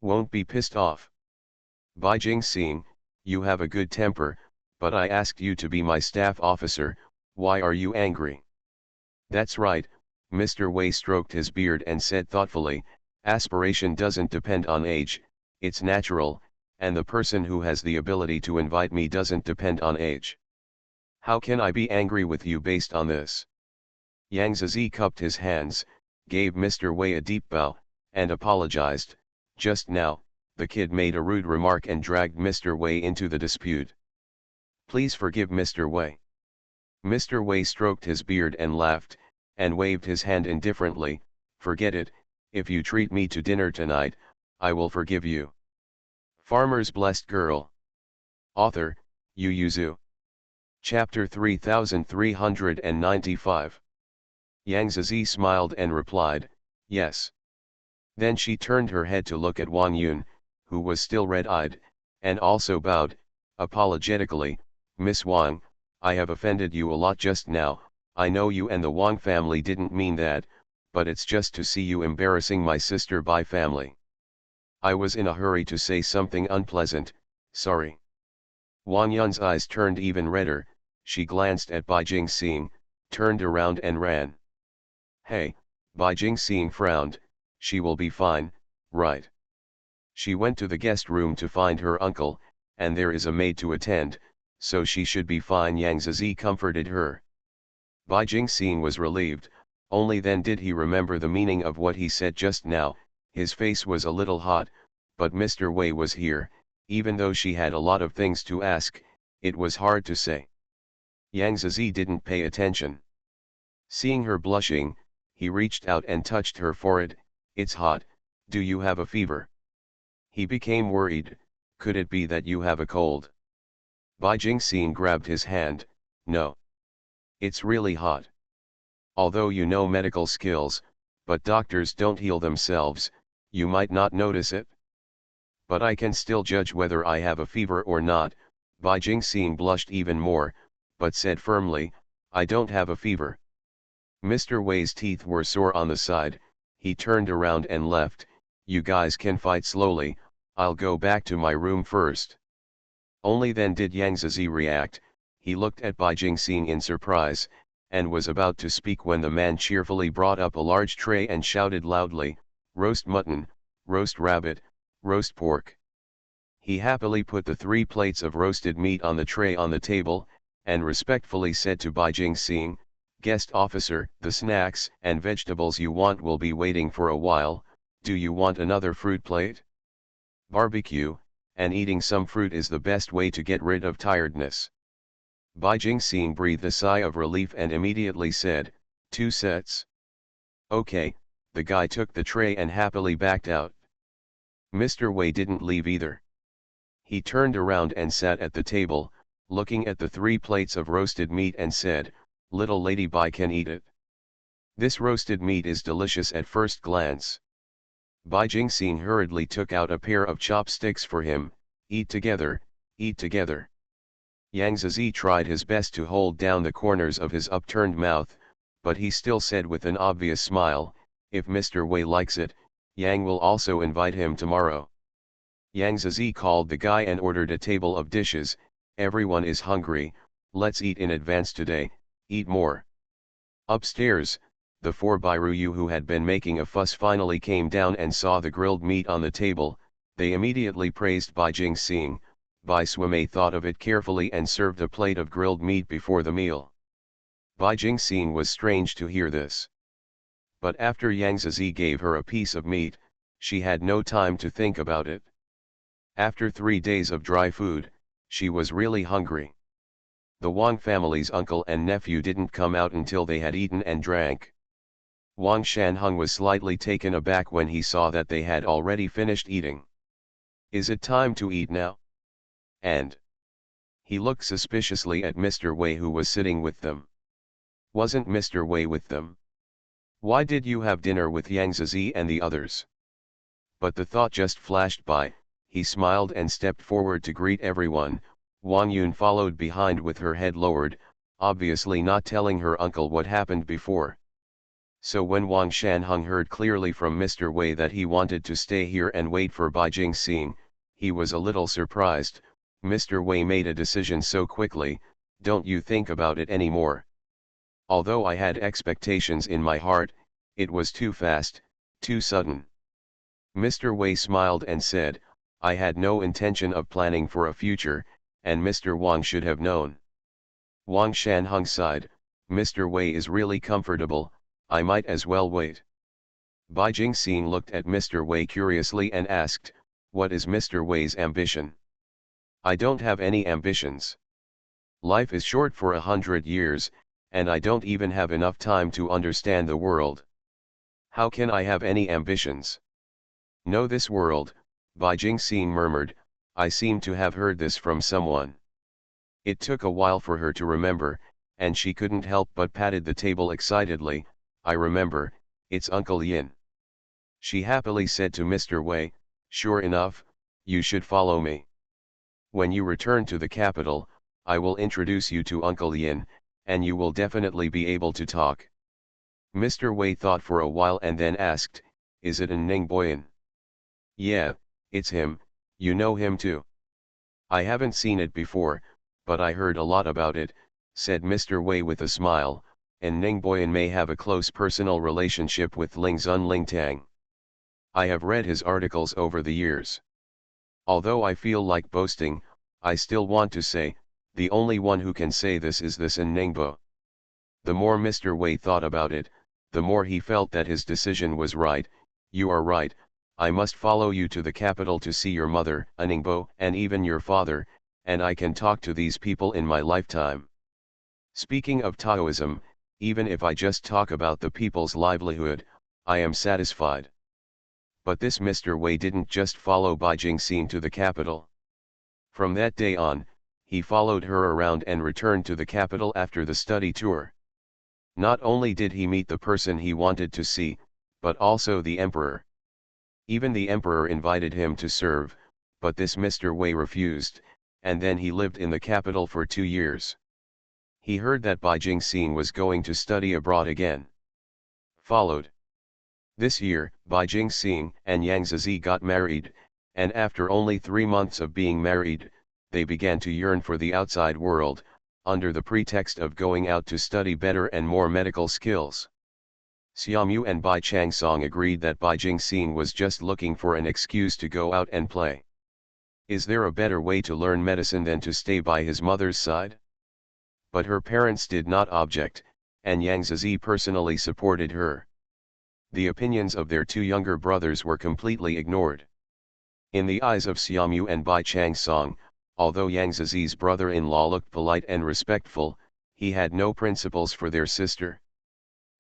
Won't be pissed off. Bai Jingxing, you have a good temper, but I asked you to be my staff officer, why are you angry? That's right, Mr. Wei stroked his beard and said thoughtfully, aspiration doesn't depend on age, it's natural, and the person who has the ability to invite me doesn't depend on age. How can I be angry with you based on this? Yang Zizi cupped his hands, gave Mr. Wei a deep bow, and apologized. Just now, the kid made a rude remark and dragged Mr. Wei into the dispute. Please forgive Mr. Wei. Mr. Wei stroked his beard and laughed, and waved his hand indifferently. Forget it, if you treat me to dinner tonight, I will forgive you. Farmer's Blessed Girl. Author, Yu Yuzu. Chapter 3395. Yang Zizi smiled and replied, yes. Then she turned her head to look at Wang Yun, who was still red-eyed, and also bowed, apologetically, Miss Wang, I have offended you a lot just now, I know you and the Wang family didn't mean that, but it's just to see you embarrassing my sister Bai family. I was in a hurry to say something unpleasant, sorry. Wang Yun's eyes turned even redder, she glanced at Bai Jingxing, turned around and ran. Hey, Bai Jingxing frowned, she will be fine, right? She went to the guest room to find her uncle, and there is a maid to attend, so she should be fine. Yang Zizi comforted her. Bai Jingxing was relieved, only then did he remember the meaning of what he said just now. His face was a little hot, but Mr. Wei was here, even though she had a lot of things to ask, it was hard to say. Yang Zizi didn't pay attention. Seeing her blushing, he reached out and touched her forehead. It's hot, do you have a fever? He became worried, could it be that you have a cold? Bai Jingxing grabbed his hand, no. It's really hot. Although you know medical skills, but doctors don't heal themselves, you might not notice it. But I can still judge whether I have a fever or not. Bai Jingxing blushed even more, but said firmly, I don't have a fever. Mr. Wei's teeth were sore on the side, he turned around and left. You guys can fight slowly, I'll go back to my room first. Only then did Yang Zizi react. He looked at Bai Jingxing in surprise, and was about to speak when the man cheerfully brought up a large tray and shouted loudly, roast mutton, roast rabbit, roast pork. He happily put the 3 plates of roasted meat on the tray on the table, and respectfully said to Bai Jingxing, guest officer, the snacks and vegetables you want will be waiting for a while, do you want another fruit plate? Barbecue, and eating some fruit is the best way to get rid of tiredness. Bai Jingxing breathed a sigh of relief and immediately said, 2 sets. Okay, the guy took the tray and happily backed out. Mr. Wei didn't leave either. He turned around and sat at the table, looking at the 3 plates of roasted meat and said, little lady Bai can eat it. This roasted meat is delicious at first glance. Bai Jingxing hurriedly took out a pair of chopsticks for him, eat together, eat together. Yang Zizi tried his best to hold down the corners of his upturned mouth, but he still said with an obvious smile, if Mr. Wei likes it, Yang will also invite him tomorrow. Yang Zizi called the guy and ordered a table of dishes. Everyone is hungry, let's eat in advance today, eat more. Upstairs, the 4 Bairuyu who had been making a fuss finally came down and saw the grilled meat on the table. They immediately praised Bai Jingxing. Bai Suimei thought of it carefully and served a plate of grilled meat before the meal. Bai Jingxing was strange to hear this. But after Yang Zizi gave her a piece of meat, she had no time to think about it. After 3 days of dry food, she was really hungry. The Wang family's uncle and nephew didn't come out until they had eaten and drank. Wang Shanheng was slightly taken aback when he saw that they had already finished eating. Is it time to eat now? And he looked suspiciously at Mr. Wei who was sitting with them. Wasn't Mr. Wei with them? Why did you have dinner with Yang Zizi and the others? But the thought just flashed by. He smiled and stepped forward to greet everyone. Wang Yun followed behind with her head lowered, obviously not telling her uncle what happened before. So when Wang Shanheng heard clearly from Mr. Wei that he wanted to stay here and wait for Bai Jingxing, he was a little surprised. Mr. Wei made a decision so quickly, don't you think about it anymore. Although I had expectations in my heart, it was too fast, too sudden. Mr. Wei smiled and said, I had no intention of planning for a future, and Mr. Wang should have known. Wang Shanheng sighed, Mr. Wei is really comfortable, I might as well wait. Bai Jingxing looked at Mr. Wei curiously and asked, what is Mr. Wei's ambition? I don't have any ambitions. Life is short for 100 years, and I don't even have enough time to understand the world. How can I have any ambitions? Know this world, Bai Jingxing murmured, I seem to have heard this from someone. It took a while for her to remember, and she couldn't help but patted the table excitedly, I remember, it's Uncle Yin. She happily said to Mr. Wei, sure enough, you should follow me. When you return to the capital, I will introduce you to Uncle Yin, and you will definitely be able to talk. Mr. Wei thought for a while and then asked, is it an Ningboyan? Yeah, it's him, you know him too. I haven't seen it before, but I heard a lot about it, said Mr. Wei with a smile, and Ningboyan may have a close personal relationship with Lingzun Lingtang. I have read his articles over the years. Although I feel like boasting, I still want to say, the only one who can say this is this in Ningbo. The more Mr. Wei thought about it, the more he felt that his decision was right. You are right, I must follow you to the capital to see your mother, Ningbo, and even your father, and I can talk to these people in my lifetime. Speaking of Taoism, even if I just talk about the people's livelihood, I am satisfied. But this Mr. Wei didn't just follow Bai Jingxing to the capital. From that day on, he followed her around and returned to the capital after the study tour. Not only did he meet the person he wanted to see, but also the emperor. Even the emperor invited him to serve, but this Mr. Wei refused, and then he lived in the capital for 2 years. He heard that Bai Jingxing was going to study abroad again. Followed. This year, Bai Jingxing and Yang Zizi got married, and after only 3 months of being married, they began to yearn for the outside world, under the pretext of going out to study better and more medical skills. Xiaomu and Bai Changsong agreed that Bai Jingxing was just looking for an excuse to go out and play. Is there a better way to learn medicine than to stay by his mother's side? But her parents did not object, and Yang Zizi personally supported her. The opinions of their 2 younger brothers were completely ignored. In the eyes of Xiaomu and Bai Changsong, although Yang Zizi's brother-in-law looked polite and respectful, he had no principles for their sister.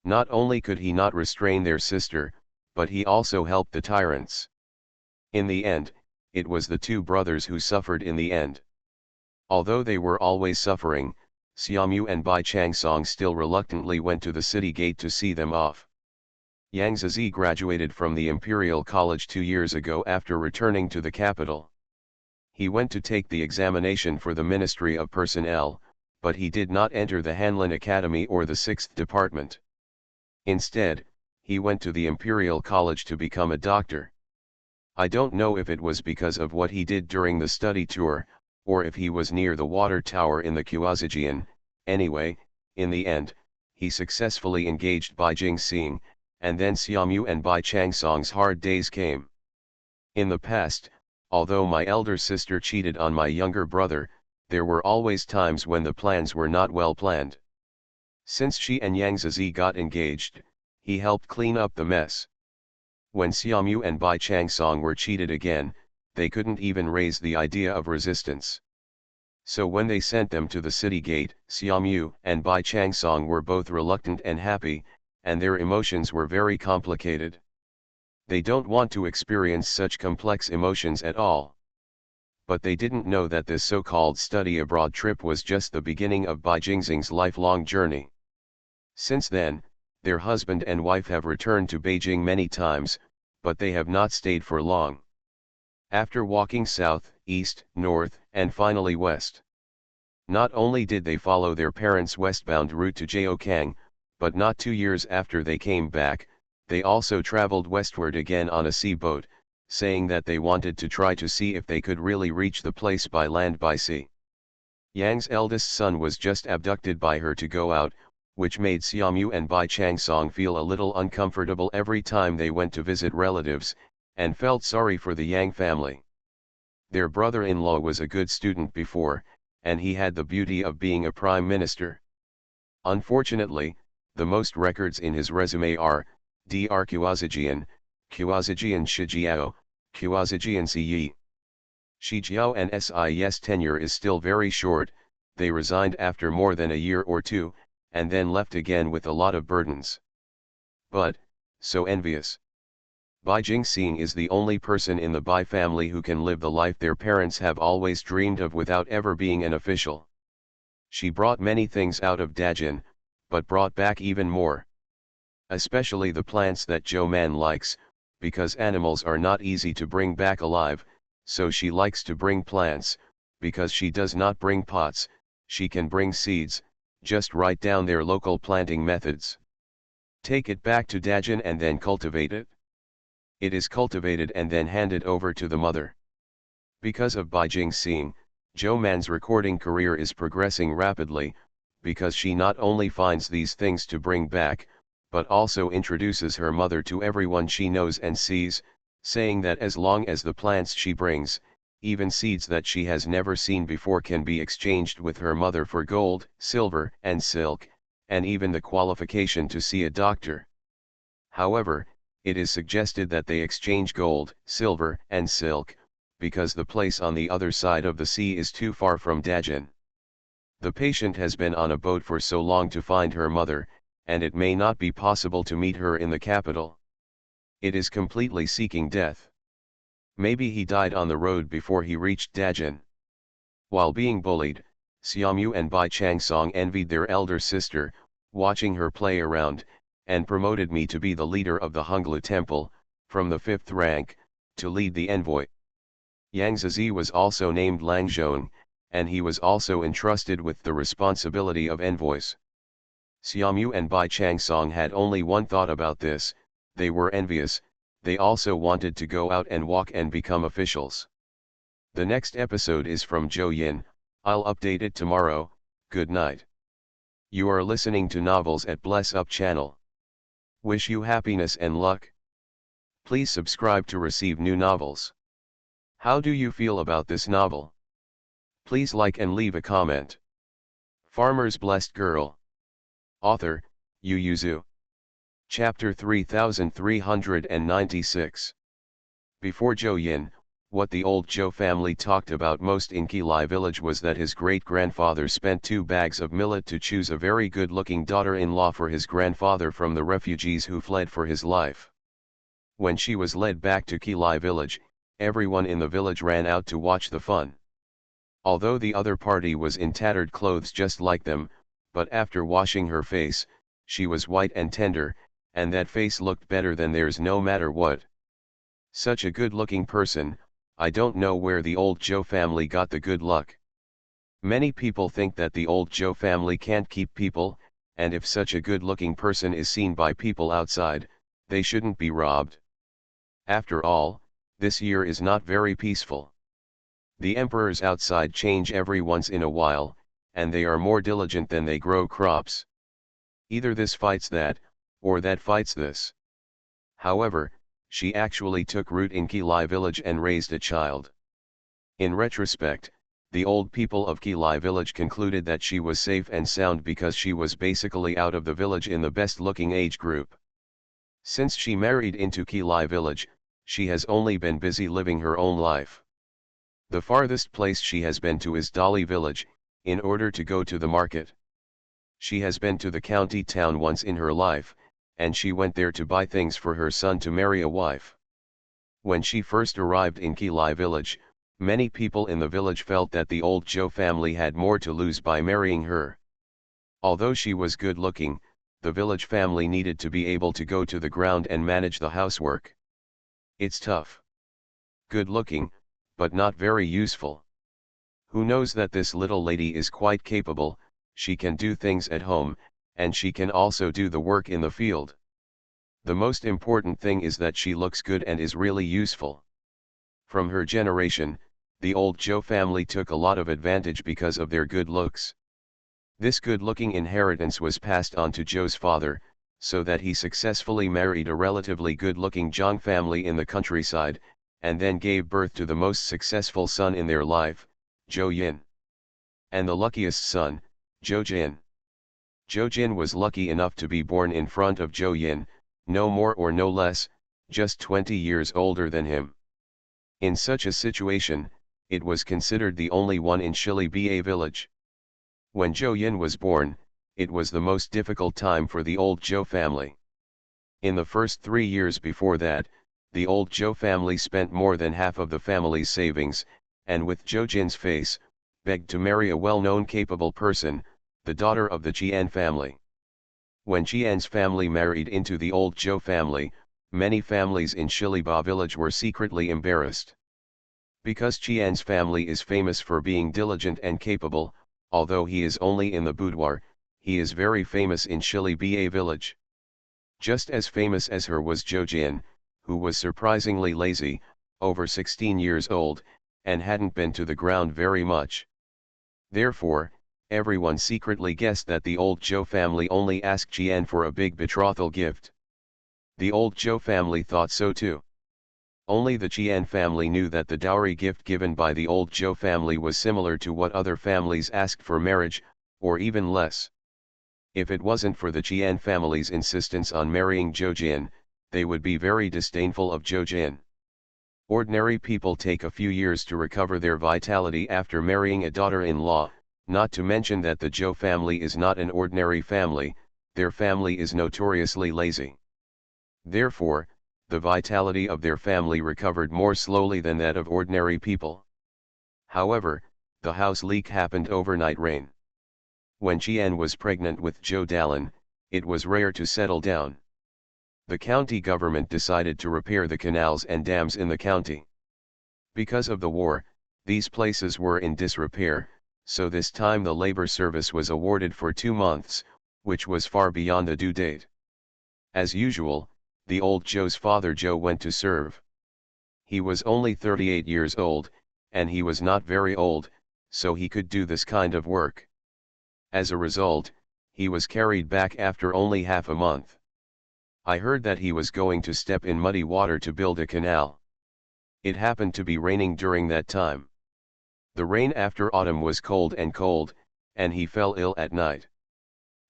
Not only could he not restrain their sister, but he also helped the tyrants. In the end, it was the 2 brothers who suffered in the end. Although they were always suffering, Xiaomu and Bai Changsong still reluctantly went to the city gate to see them off. Yang Zizi graduated from the Imperial College 2 years ago after returning to the capital. He went to take the examination for the Ministry of Personnel, but he did not enter the Hanlin Academy or the 6th Department. Instead, he went to the Imperial College to become a doctor. I don't know if it was because of what he did during the study tour, or if he was near the water tower in the Quazijian. Anyway, in the end, he successfully engaged Bai Jingxing, and then Xiaomu and Bai Changsong's hard days came. In the past, although my elder sister cheated on my younger brother, there were always times when the plans were not well planned. Since she and Yang Zizi got engaged, he helped clean up the mess. When Xiaomu and Bai Changsong were cheated again, they couldn't even raise the idea of resistance. So when they sent them to the city gate, Xiaomu and Bai Changsong were both reluctant and happy, and their emotions were very complicated. They don't want to experience such complex emotions at all. But they didn't know that this so-called study abroad trip was just the beginning of Bai Jingxing's lifelong journey. Since then, their husband and wife have returned to Beijing many times, but they have not stayed for long. After walking south, east, north, and finally west. Not only did they follow their parents' westbound route to Jiaokang, But not 2 years after they came back, they also traveled westward again on a sea boat, saying that they wanted to try to see if they could really reach the place by land by sea. Yang's eldest son was just abducted by her to go out, which made Xiaomu and Bai Changsong feel a little uncomfortable every time they went to visit relatives, and felt sorry for the Yang family. Their brother-in-law was a good student before, and he had the beauty of being a prime minister. Unfortunately, the most records in his resume are, Dr. Qiazijian, Qiazijian Shijiao, Qiazijian Ziyi. Shijiao and SI's tenure is still very short. They resigned after more than a year or two, and then left again with a lot of burdens. But, so envious. Bai Jingxing is the only person in the Bai family who can live the life their parents have always dreamed of without ever being an official. She brought many things out of Dajin, but brought back even more. Especially the plants that Zhou Man likes, because animals are not easy to bring back alive, so she likes to bring plants, because she does not bring pots, she can bring seeds, just write down their local planting methods. Take it back to Dajin and then cultivate it. It is cultivated and then handed over to the mother. Because of Bai Jingxing, Zhou Man's recording career is progressing rapidly, because she not only finds these things to bring back, but also introduces her mother to everyone she knows and sees, saying that as long as the plants she brings, even seeds that she has never seen before, can be exchanged with her mother for gold, silver, and silk, and even the qualification to see a doctor. However, it is suggested that they exchange gold, silver, and silk, because the place on the other side of the sea is too far from Dajin. The patient has been on a boat for so long to find her mother, and it may not be possible to meet her in the capital. It is completely seeking death. Maybe he died on the road before he reached Dajin. While being bullied, Xiaomu and Bai Changsong envied their elder sister, watching her play around, and promoted me to be the leader of the Honglu temple, from the 5th rank, to lead the envoy. Yang Zizi was also named Langzhong, and he was also entrusted with the responsibility of envoys. Xiaomu and Bai Changsong had only one thought about this: they were envious. They also wanted to go out and walk and become officials. The next episode is from Zhou Yin. I'll update it tomorrow. Good night. You are listening to Novels at Bless Up channel. Wish you happiness and luck. Please subscribe to receive new novels. How do you feel about this novel? Please like and leave a comment. Farmer's Blessed Girl. Author, Yu Yuzu. Chapter 3396. Before Zhou Yin, what the old Zhou family talked about most in Qilai village was that his great-grandfather spent 2 bags of millet to choose a very good-looking daughter-in-law for his grandfather from the refugees who fled for his life. When she was led back to Qilai village, everyone in the village ran out to watch the fun. Although the other party was in tattered clothes just like them, but after washing her face, she was white and tender, and that face looked better than theirs no matter what. Such a good-looking person. I don't know where the old Zhou family got the good luck. Many people think that the old Zhou family can't keep people, and if such a good-looking person is seen by people outside, they shouldn't be robbed. After all, this year is not very peaceful. The emperors outside change every once in a while, and they are more diligent than they grow crops. Either this fights that, or that fights this. However, she actually took root in Qilai village and raised a child. In retrospect, the old people of Qilai village concluded that she was safe and sound because she was basically out of the village in the best-looking age group. Since she married into Qilai village, she has only been busy living her own life. The farthest place she has been to is Dali village, in order to go to the market. She has been to the county town once in her life, and she went there to buy things for her son to marry a wife. When she first arrived in Qilai village, many people in the village felt that the old Zhou family had more to lose by marrying her. Although she was good-looking, the village family needed to be able to go to the ground and manage the housework. It's tough. Good-looking, but not very useful. Who knows that this little lady is quite capable? She can do things at home, and she can also do the work in the field. The most important thing is that she looks good and is really useful. From her generation, the old Zhou family took a lot of advantage because of their good looks. This good-looking inheritance was passed on to Zhou's father, so that he successfully married a relatively good-looking Zhang family in the countryside, and then gave birth to the most successful son in their life, Zhou Yin. And the luckiest son, Zhou Jin. Zhou Jin was lucky enough to be born in front of Zhou Yin, no more or no less, just 20 years older than him. In such a situation, it was considered the only one in Shiliba village. When Zhou Yin was born, it was the most difficult time for the old Zhou family. In the first 3 years before that, the old Zhou family spent more than half of the family's savings, and with Zhou Jin's face, begged to marry a well-known capable person, the daughter of the Qian family. When Qian's family married into the old Zhou family, many families in Shiliba village were secretly embarrassed. Because Qian's family is famous for being diligent and capable, although he is only in the boudoir, he is very famous in Shiliba village. Just as famous as her was Zhou Jin, who was surprisingly lazy, over 16 years old, and hadn't been to the ground very much. Therefore, everyone secretly guessed that the old Zhou family only asked Qian for a big betrothal gift. The old Zhou family thought so too. Only the Qian family knew that the dowry gift given by the old Zhou family was similar to what other families asked for marriage, or even less. If it wasn't for the Qian family's insistence on marrying Zhou Jin, they would be very disdainful of Zhou Jin. Ordinary people take a few years to recover their vitality after marrying a daughter-in-law, not to mention that the Zhou family is not an ordinary family, their family is notoriously lazy. Therefore, the vitality of their family recovered more slowly than that of ordinary people. However, the house leak happened overnight rain. When Qian was pregnant with Zhou Dalin, it was rare to settle down. The county government decided to repair the canals and dams in the county. Because of the war, these places were in disrepair, so this time the labor service was awarded for 2 months, which was far beyond the due date. As usual, the old Zhou's father Zhou went to serve. He was only 38 years old, and he was not very old, so he could do this kind of work. As a result, he was carried back after only half a month. I heard that he was going to step in muddy water to build a canal. It happened to be raining during that time. The rain after autumn was cold, and he fell ill at night.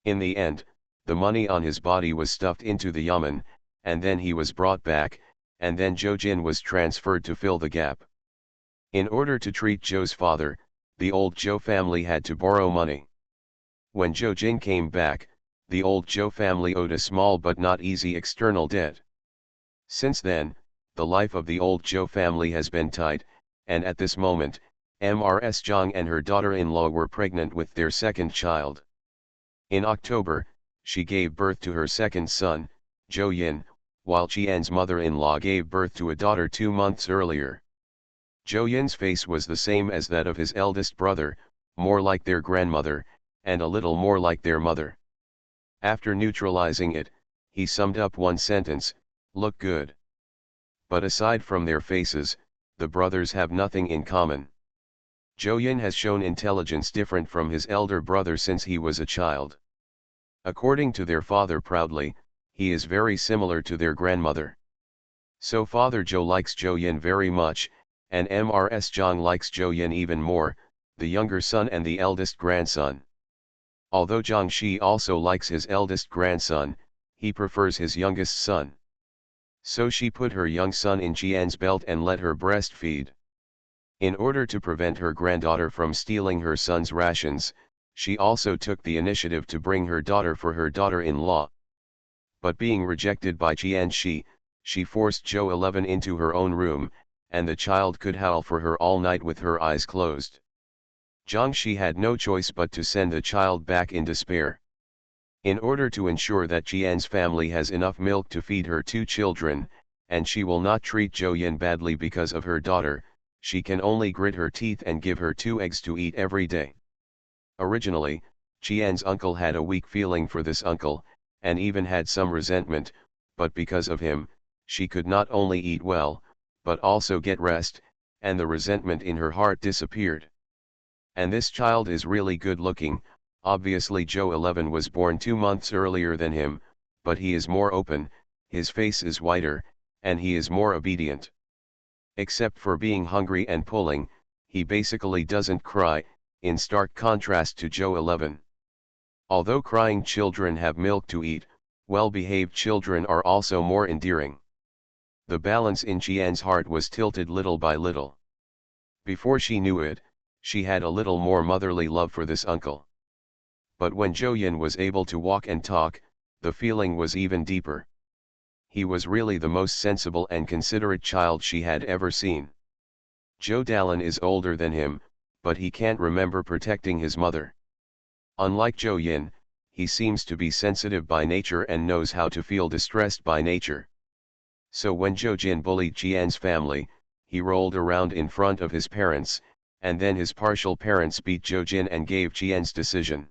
In the end, the money on his body was stuffed into the yamen, and then he was brought back, and then Zhou Jin was transferred to fill the gap. In order to treat Zhou's father, the old Zhou family had to borrow money. When Zhou Jin came back, the old Zhou family owed a small but not easy external debt. Since then, the life of the old Zhou family has been tight, and at this moment, Ms. Zhang and her daughter-in-law were pregnant with their second child. In October, she gave birth to her second son, Zhou Yin, while Qian's mother-in-law gave birth to a daughter 2 months earlier. Zhou Yin's face was the same as that of his eldest brother, more like their grandmother, and a little more like their mother. After neutralizing it, he summed up one sentence: "Look good." But aside from their faces, the brothers have nothing in common. Zhou Yin has shown intelligence different from his elder brother since he was a child. According to their father proudly, he is very similar to their grandmother. So Father Zhou likes Zhou Yin very much, and Ms. Zhang likes Zhou Yin even more, the younger son and the eldest grandson. Although Zhang Shi also likes his eldest grandson, he prefers his youngest son. So she put her young son in Qian's belt and let her breastfeed. In order to prevent her granddaughter from stealing her son's rations, she also took the initiative to bring her daughter for her daughter-in-law. But being rejected by Qian Shi, she forced Zhou 11 into her own room, and the child could howl for her all night with her eyes closed. Zhang Shi had no choice but to send the child back in despair. In order to ensure that Qian's family has enough milk to feed her 2 children, and she will not treat Zhou Yin badly because of her daughter, she can only grit her teeth and give her 2 eggs to eat every day. Originally, Qian's uncle had a weak feeling for this uncle, and even had some resentment, but because of him, she could not only eat well, but also get rest, and the resentment in her heart disappeared. And this child is really good looking. Obviously Joe 11 was born 2 months earlier than him, but he is more open, his face is whiter, and he is more obedient. Except for being hungry and pulling, he basically doesn't cry, in stark contrast to Joe 11. Although crying children have milk to eat, well-behaved children are also more endearing. The balance in Qian's heart was tilted little by little. Before she knew it, she had a little more motherly love for this uncle. But when Zhou Yin was able to walk and talk, the feeling was even deeper. He was really the most sensible and considerate child she had ever seen. Zhou Dalin is older than him, but he can't remember protecting his mother. Unlike Zhou Yin, he seems to be sensitive by nature and knows how to feel distressed by nature. So when Zhou Jin bullied Qian's family, he rolled around in front of his parents, and then his partial parents beat Zhou Jin and gave Qian's decision.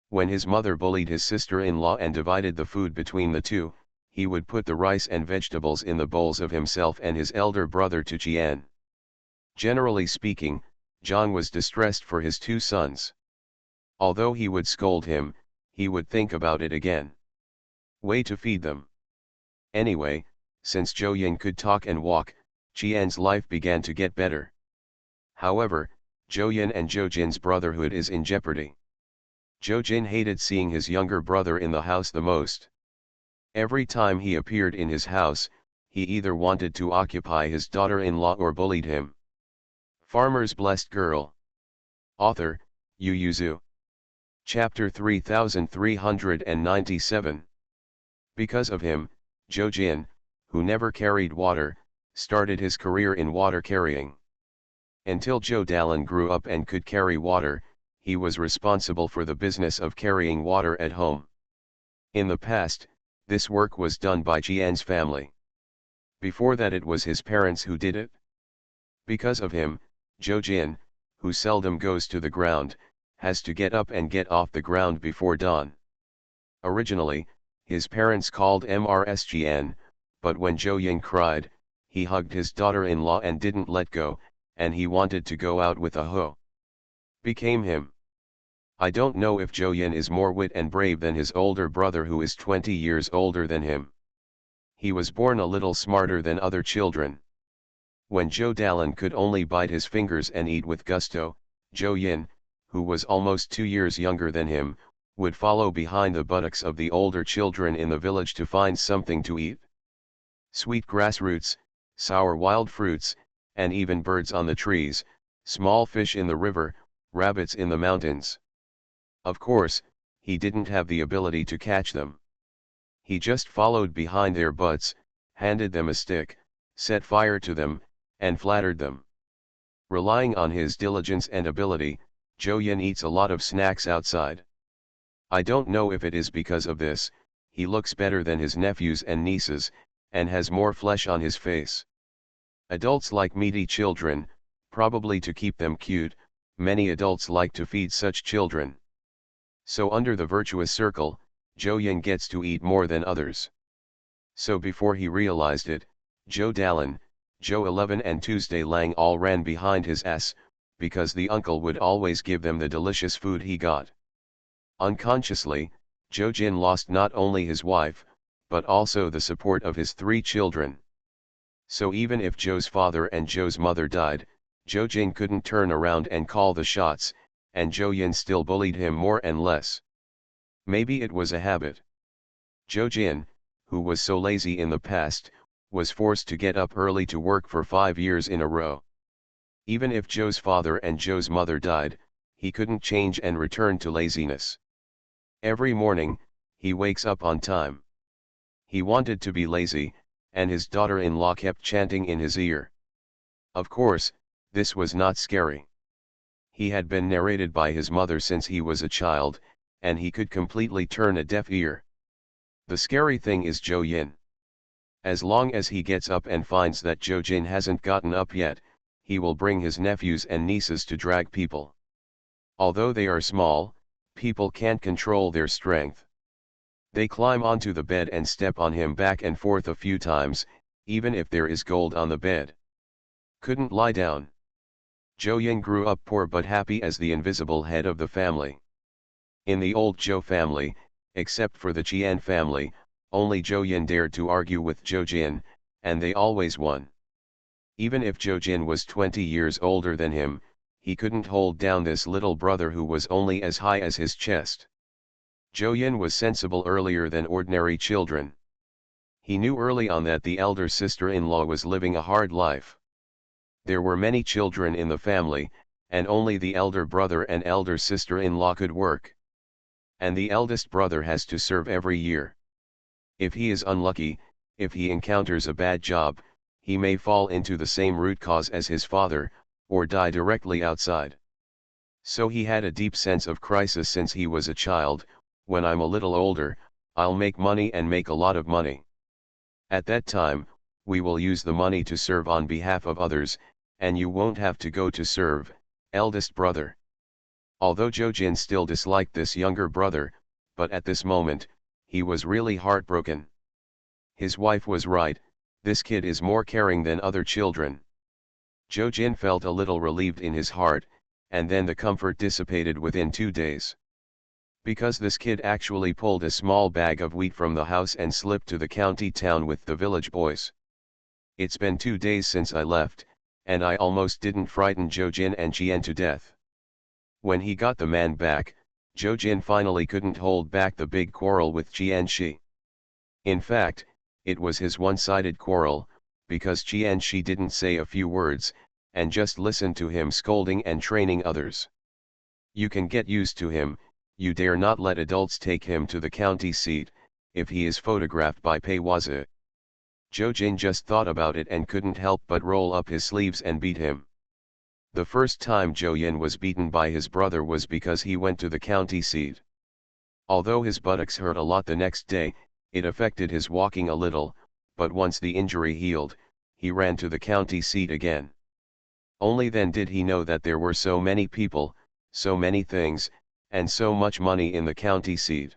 When his mother bullied his sister-in-law and divided the food between the two, he would put the rice and vegetables in the bowls of himself and his elder brother to Qian. Generally speaking, Zhang was distressed for his 2 sons. Although he would scold him, he would think about it again. Way to feed them. Anyway, since Zhou Yin could talk and walk, Qian's life began to get better. However, Zhou Yin and Zhou Jin's brotherhood is in jeopardy. Zhou Jin hated seeing his younger brother in the house the most. Every time he appeared in his house, he either wanted to occupy his daughter-in-law or bullied him. Farmer's Blessed Girl. Author, Yu Yuzu. Chapter 3397. Because of him, Zhou Jin, who never carried water, started his career in water carrying. Until Zhou Dalin grew up and could carry water, he was responsible for the business of carrying water at home. In the past, this work was done by Qian's family. Before that it was his parents who did it. Because of him, Zhou Jin, who seldom goes to the ground, has to get up and get off the ground before dawn. Originally, his parents called Mrs. Qian, but when Zhou Yin cried, he hugged his daughter-in-law and didn't let go, and he wanted to go out with a hoe. Became him. I don't know if Zhou Yin is more wit and brave than his older brother who is 20 years older than him. He was born a little smarter than other children. When Zhou Dalin could only bite his fingers and eat with gusto, Zhou Yin, who was almost 2 years younger than him, would follow behind the buttocks of the older children in the village to find something to eat. Sweet grass roots, sour wild fruits, and even birds on the trees, small fish in the river, rabbits in the mountains. Of course, he didn't have the ability to catch them. He just followed behind their butts, handed them a stick, set fire to them, and flattered them. Relying on his diligence and ability, Zhou Yin eats a lot of snacks outside. I don't know if it is because of this, he looks better than his nephews and nieces, and has more flesh on his face. Adults like meaty children, probably to keep them cute. Many adults like to feed such children. So under the virtuous circle, Zhou Yin gets to eat more than others. So before he realized it, Zhou Dalin, Zhou 11 and Tuesday Lang all ran behind his ass, because the uncle would always give them the delicious food he got. Unconsciously, Zhou Jin lost not only his wife, but also the support of his 3 children. So even if Zhou's father and Zhou's mother died, Zhou Jin couldn't turn around and call the shots, and Zhou Yin still bullied him more and less. Maybe it was a habit. Zhou Jin, who was so lazy in the past, was forced to get up early to work for 5 years in a row. Even if Zhou's father and Zhou's mother died, he couldn't change and return to laziness. Every morning, he wakes up on time. He wanted to be lazy, and his daughter-in-law kept chanting in his ear. Of course, this was not scary. He had been narrated by his mother since he was a child, and he could completely turn a deaf ear. The scary thing is Zhou Yin. As long as he gets up and finds that Zhou Jin hasn't gotten up yet, he will bring his nephews and nieces to drag people. Although they are small, people can't control their strength. They climb onto the bed and step on him back and forth a few times, even if there is gold on the bed. Couldn't lie down. Zhou Yin grew up poor but happy as the invisible head of the family. In the old Zhou family, except for the Qian family, only Zhou Yin dared to argue with Zhou Jin, and they always won. Even if Zhou Jin was 20 years older than him, he couldn't hold down this little brother who was only as high as his chest. Zhou Yin was sensible earlier than ordinary children. He knew early on that the elder sister-in-law was living a hard life. There were many children in the family, and only the elder brother and elder sister-in-law could work. And the eldest brother has to serve every year. If he is unlucky, if he encounters a bad job, he may fall into the same root cause as his father, or die directly outside. So he had a deep sense of crisis since he was a child. When I'm a little older, I'll make money and make a lot of money. At that time, we will use the money to serve on behalf of others, and you won't have to go to serve, eldest brother. Although Zhou Jin still disliked this younger brother, but at this moment, he was really heartbroken. His wife was right, this kid is more caring than other children. Zhou Jin felt a little relieved in his heart, and then the comfort dissipated within 2 days. Because this kid actually pulled a small bag of wheat from the house and slipped to the county town with the village boys. It's been 2 days since I left, and I almost didn't frighten Zhou Jin and Qian to death. When he got the man back, Zhou Jin finally couldn't hold back the big quarrel with Qian Shi. In fact, it was his one-sided quarrel, because Qian Shi didn't say a few words, and just listened to him scolding and training others. You can get used to him, you dare not let adults take him to the county seat, if he is photographed by Pei Wazi. Zhou Jin just thought about it and couldn't help but roll up his sleeves and beat him. The first time Zhou Yin was beaten by his brother was because he went to the county seat. Although his buttocks hurt a lot the next day, it affected his walking a little, but once the injury healed, he ran to the county seat again. Only then did he know that there were so many people, so many things, and so much money in the county seat.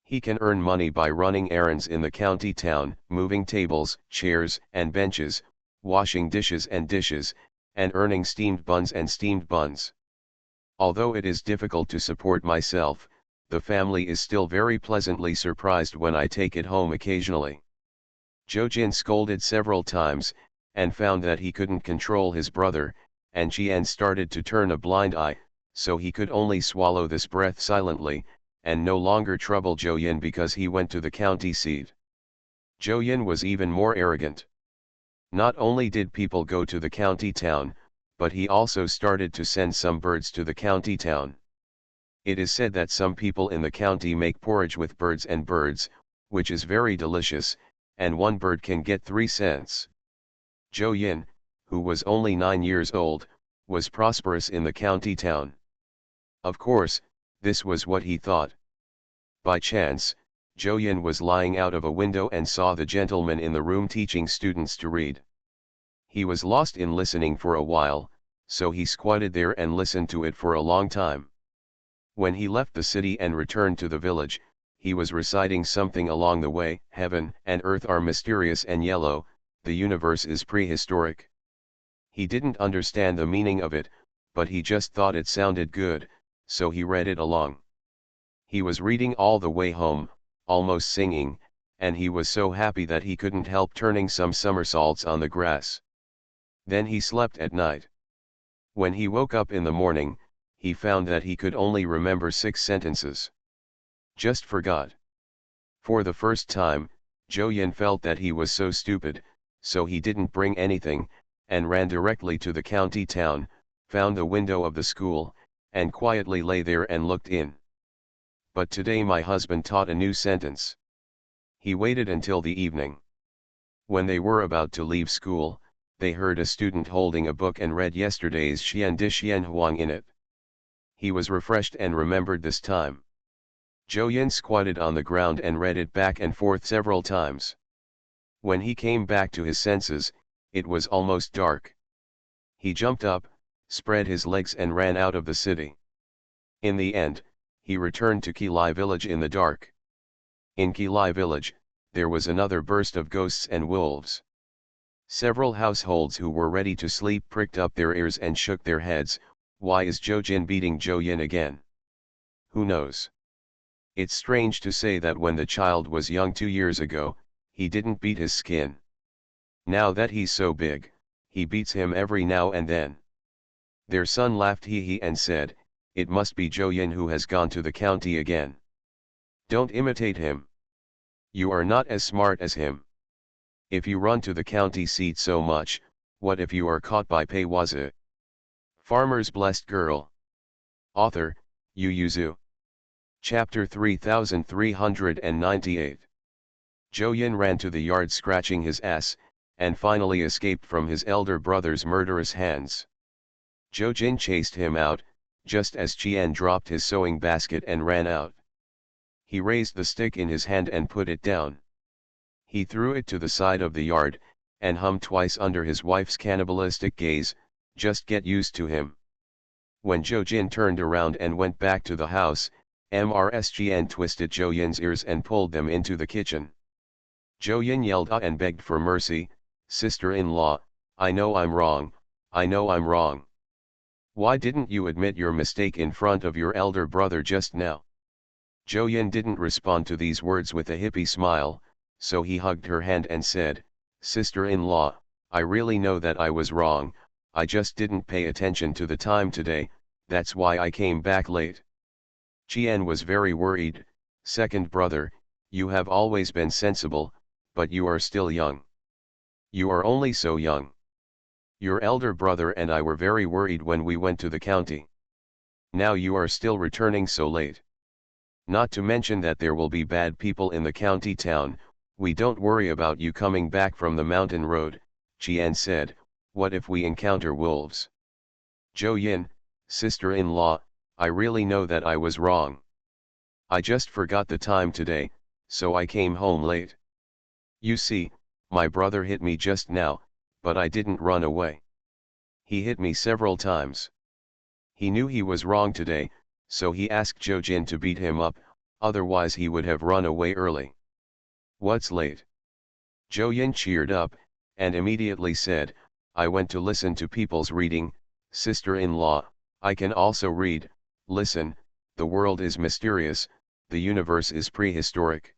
He can earn money by running errands in the county town, moving tables, chairs, and benches, washing dishes and dishes, and earning steamed buns and steamed buns. Although it is difficult to support myself, the family is still very pleasantly surprised when I take it home occasionally. Zhou Jin scolded several times, and found that he couldn't control his brother, and Qian started to turn a blind eye, so he could only swallow this breath silently, and no longer trouble Zhou Yin because he went to the county seat. Zhou Yin was even more arrogant. Not only did people go to the county town, but he also started to send some birds to the county town. It is said that some people in the county make porridge with birds and birds, which is very delicious, and one bird can get 3 cents. Zhou Yin, who was only 9 years old, was prosperous in the county town. Of course, this was what he thought. By chance, Zhou Yin was lying out of a window and saw the gentleman in the room teaching students to read. He was lost in listening for a while, so he squatted there and listened to it for a long time. When he left the city and returned to the village, he was reciting something along the way: heaven and earth are mysterious and yellow, the universe is prehistoric. He didn't understand the meaning of it, but he just thought it sounded good, so he read it along. He was reading all the way home, almost singing, and he was so happy that he couldn't help turning some somersaults on the grass. Then he slept at night. When he woke up in the morning, he found that he could only remember 6 sentences. Just forgot. For the first time, Zhou Yin felt that he was so stupid, so he didn't bring anything, and ran directly to the county town, found the window of the school, and quietly lay there and looked in. But today my husband taught a new sentence. He waited until the evening. When they were about to leave school, they heard a student holding a book and read yesterday's Xian Di Xian Huang in it. He was refreshed and remembered this time. Zhou Yin squatted on the ground and read it back and forth several times. When he came back to his senses, it was almost dark. He jumped up, spread his legs and ran out of the city. In the end, he returned to Kilai village in the dark. In Kilai village, there was another burst of ghosts and wolves. Several households who were ready to sleep pricked up their ears and shook their heads. Why is Zhou Jin beating Zhou Yin again? Who knows? It's strange to say that when the child was young 2 years ago, he didn't beat his skin. Now that he's so big, he beats him every now and then. Their son laughed hee and said, "It must be Zhou Yin who has gone to the county again. Don't imitate him. You are not as smart as him. If you run to the county seat so much, what if you are caught by Pei Wazi?" Farmer's Blessed Girl. Author, Yu Yuzu. Chapter 3398. Zhou Yin ran to the yard scratching his ass, and finally escaped from his elder brother's murderous hands. Zhou Jin chased him out, just as Qian dropped his sewing basket and ran out. He raised the stick in his hand and put it down. He threw it to the side of the yard, and hummed twice under his wife's cannibalistic gaze, "Just get used to him." When Zhou Jin turned around and went back to the house, Qian twisted Zhou Yin's ears and pulled them into the kitchen. Zhou Yin yelled and begged for mercy, "Sister-in-law, I know I'm wrong, I know I'm wrong. Why didn't you admit your mistake in front of your elder brother just now?" Zhou Yin didn't respond to these words with a hippie smile, so he hugged her hand and said, "Sister-in-law, I really know that I was wrong, I just didn't pay attention to the time today, that's why I came back late." Qian was very worried. "Second brother, you have always been sensible, but you are still young. You are only so young. Your elder brother and I were very worried when we went to the county. Now you are still returning so late. Not to mention that there will be bad people in the county town, we don't worry about you coming back from the mountain road," Qian said. "What if we encounter wolves?" "Zhou Yin, sister-in-law, I really know that I was wrong. I just forgot the time today, so I came home late. You see, my brother hit me just now, but I didn't run away. He hit me several times. He knew he was wrong today, so he asked Zhou Jin to beat him up, otherwise he would have run away early." "What's late?" Zhou Yin cheered up, and immediately said, "I went to listen to people's reading, sister-in-law, I can also read. Listen, the world is mysterious, the universe is prehistoric."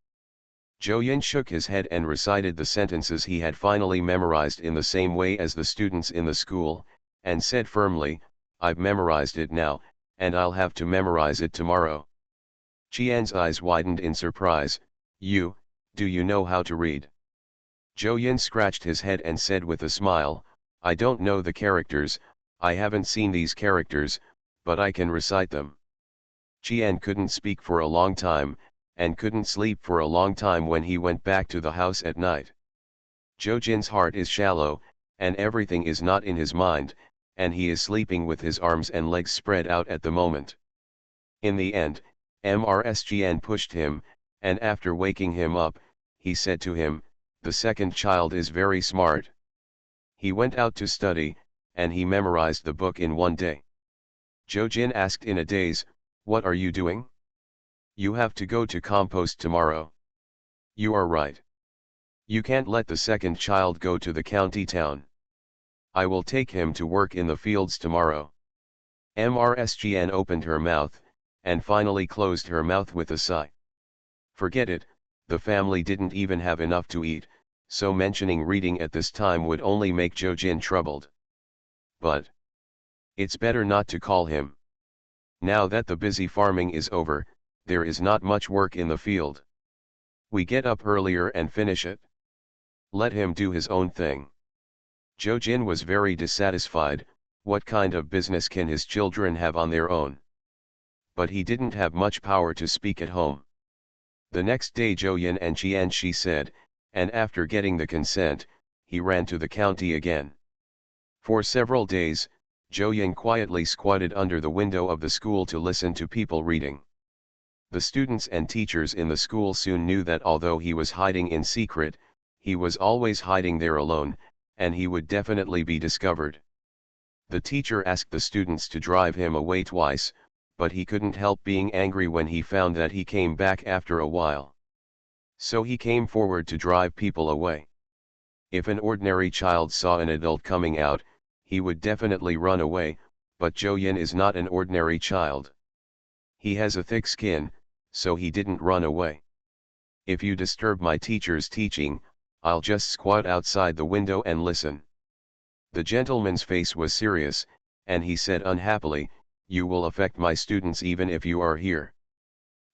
Zhou Yin shook his head and recited the sentences he had finally memorized in the same way as the students in the school, and said firmly, "I've memorized it now, and I'll have to memorize it tomorrow." Qian's eyes widened in surprise. Do you know how to read?" Zhou Yin scratched his head and said with a smile, "I don't know the characters, I haven't seen these characters, but I can recite them." Qian couldn't speak for a long time, and couldn't sleep for a long time when he went back to the house at night. Zhou Jin's heart is shallow, and everything is not in his mind, and he is sleeping with his arms and legs spread out at the moment. In the end, Qian pushed him, and after waking him up, he said to him, "The second child is very smart. He went out to study, and he memorized the book in one day." Zhou Jin asked in a daze, "What are you doing?" "You have to go to compost tomorrow." "You are right. You can't let the second child go to the county town. I will take him to work in the fields tomorrow." Qian opened her mouth, and finally closed her mouth with a sigh. Forget it, the family didn't even have enough to eat, so mentioning reading at this time would only make Zhou Jin troubled. But it's better not to call him. Now that the busy farming is over, there is not much work in the field. We get up earlier and finish it. Let him do his own thing. Zhou Jin was very dissatisfied. What kind of business can his children have on their own? But he didn't have much power to speak at home. The next day Zhou Yin and Qian she said, and after getting the consent, he ran to the county again. For several days, Zhou Yin quietly squatted under the window of the school to listen to people reading. The students and teachers in the school soon knew that although he was hiding in secret, he was always hiding there alone, and he would definitely be discovered. The teacher asked the students to drive him away twice, but he couldn't help being angry when he found that he came back after a while. So he came forward to drive people away. If an ordinary child saw an adult coming out, he would definitely run away, but Zhou Yin is not an ordinary child. He has a thick skin, so he didn't run away. If you disturb my teacher's teaching, I'll just squat outside the window and listen. The gentleman's face was serious, and he said unhappily, "You will affect my students even if you are here."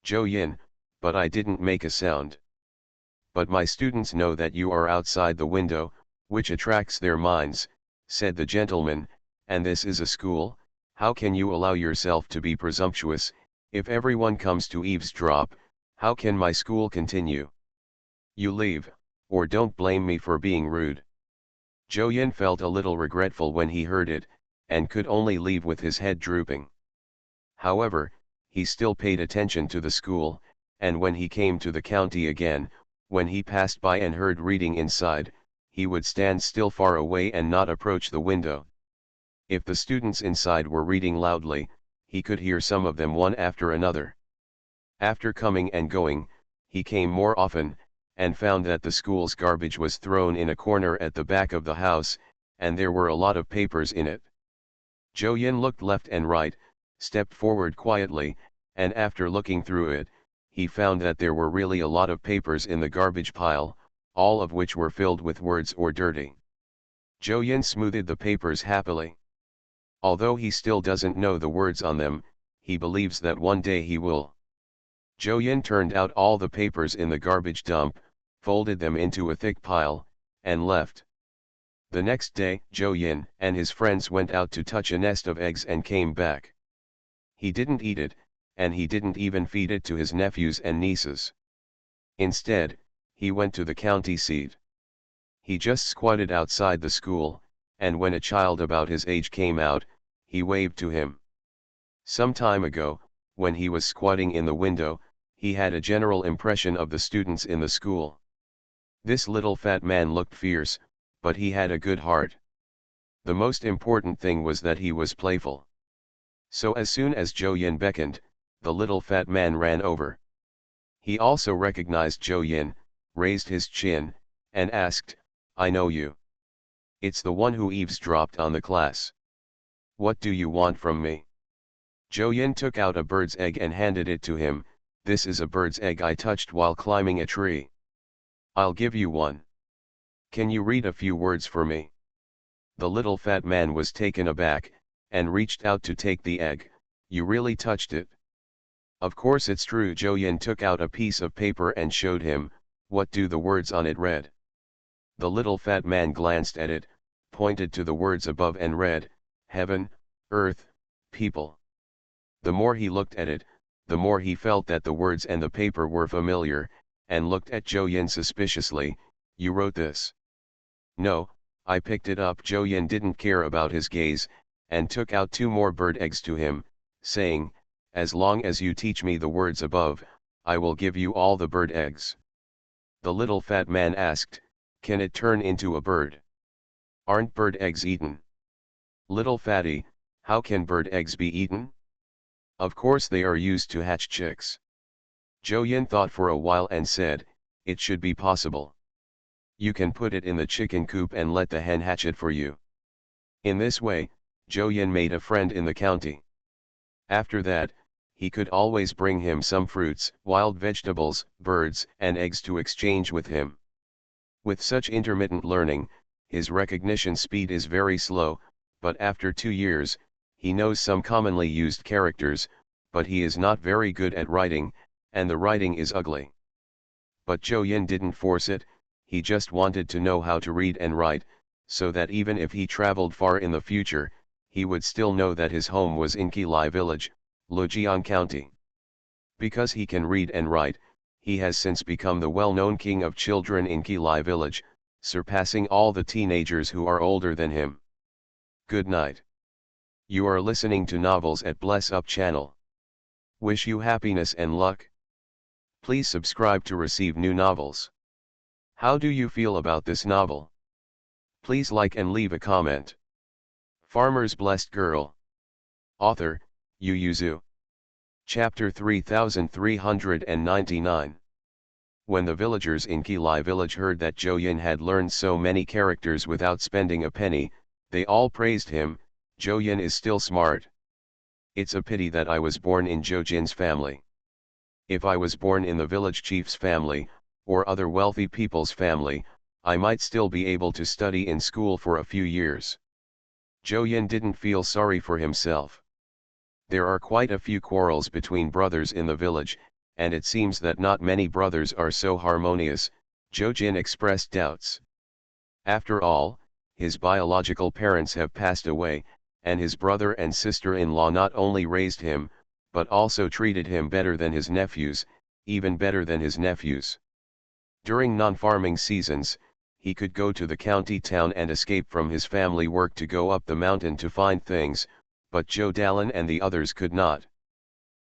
Zhou Yin, "But I didn't make a sound." "But my students know that you are outside the window, which attracts their minds," said the gentleman, "and this is a school. How can you allow yourself to be presumptuous? If everyone comes to eavesdrop, how can my school continue? You leave, or don't blame me for being rude." Zhou Yin felt a little regretful when he heard it, and could only leave with his head drooping. However, he still paid attention to the school, and when he came to the county again, when he passed by and heard reading inside, he would stand still far away and not approach the window. If the students inside were reading loudly, he could hear some of them one after another. After coming and going, he came more often, and found that the school's garbage was thrown in a corner at the back of the house, and there were a lot of papers in it. Zhou Yin looked left and right, stepped forward quietly, and after looking through it, he found that there were really a lot of papers in the garbage pile, all of which were filled with words or dirty. Zhou Yin smoothed the papers happily. Although he still doesn't know the words on them, he believes that one day he will. Zhou Yin turned out all the papers in the garbage dump, folded them into a thick pile, and left. The next day, Zhou Yin and his friends went out to touch a nest of eggs and came back. He didn't eat it, and he didn't even feed it to his nephews and nieces. Instead, he went to the county seat. He just squatted outside the school, and when a child about his age came out, he waved to him. Some time ago, when he was squatting in the window, he had a general impression of the students in the school. This little fat man looked fierce, but he had a good heart. The most important thing was that he was playful. So as soon as Zhou Yin beckoned, the little fat man ran over. He also recognized Zhou Yin, raised his chin, and asked, "I know you. It's the one who eavesdropped on the class. What do you want from me?" Zhou Yin took out a bird's egg and handed it to him. "This is a bird's egg I touched while climbing a tree. I'll give you one. Can you read a few words for me?" The little fat man was taken aback, and reached out to take the egg. "You really touched it?" "Of course it's true." Zhou Yin took out a piece of paper and showed him. "What do the words on it read?" The little fat man glanced at it, pointed to the words above and read, "Heaven, Earth, People." The more he looked at it, the more he felt that the words and the paper were familiar, and looked at Zhou Yin suspiciously. "You wrote this?" "No, I picked it up." Zhou Yin didn't care about his gaze, and took out 2 more bird eggs to him, saying, "As long as you teach me the words above, I will give you all the bird eggs." The little fat man asked, "Can it turn into a bird? Aren't bird eggs eaten?" "Little fatty, how can bird eggs be eaten?" "Of course they are used to hatch chicks." Zhou Yin thought for a while and said, "It should be possible. You can put it in the chicken coop and let the hen hatch it for you." In this way, Zhou Yin made a friend in the county. After that, he could always bring him some fruits, wild vegetables, birds, and eggs to exchange with him. With such intermittent learning, his recognition speed is very slow, but after 2 years, he knows some commonly used characters, but he is not very good at writing, and the writing is ugly. But Zhou Yin didn't force it, he just wanted to know how to read and write, so that even if he traveled far in the future, he would still know that his home was in Qilai village, Lujiang County. Because he can read and write, he has since become the well-known king of children in Qilai village, surpassing all the teenagers who are older than him. Good night. You are listening to Novels at Bless Up channel. Wish you happiness and luck. Please subscribe to receive new novels. How do you feel about this novel? Please like and leave a comment. Farmer's Blessed Girl. Author, Yu Yuzu. Chapter 3399. When the villagers in Qilai village heard that Zhou Yin had learned so many characters without spending a penny, they all praised him. Zhou Yin is still smart. It's a pity that I was born in Zhou Jin's family. If I was born in the village chief's family, or other wealthy people's family, I might still be able to study in school for a few years. Zhou Yin didn't feel sorry for himself. There are quite a few quarrels between brothers in the village, and it seems that not many brothers are so harmonious. Zhou Jin expressed doubts. After all, his biological parents have passed away, and his brother and sister-in-law not only raised him, but also treated him better than his nephews, even better than his nephews. During non-farming seasons, he could go to the county town and escape from his family work to go up the mountain to find things, but Zhou Dalin and the others could not.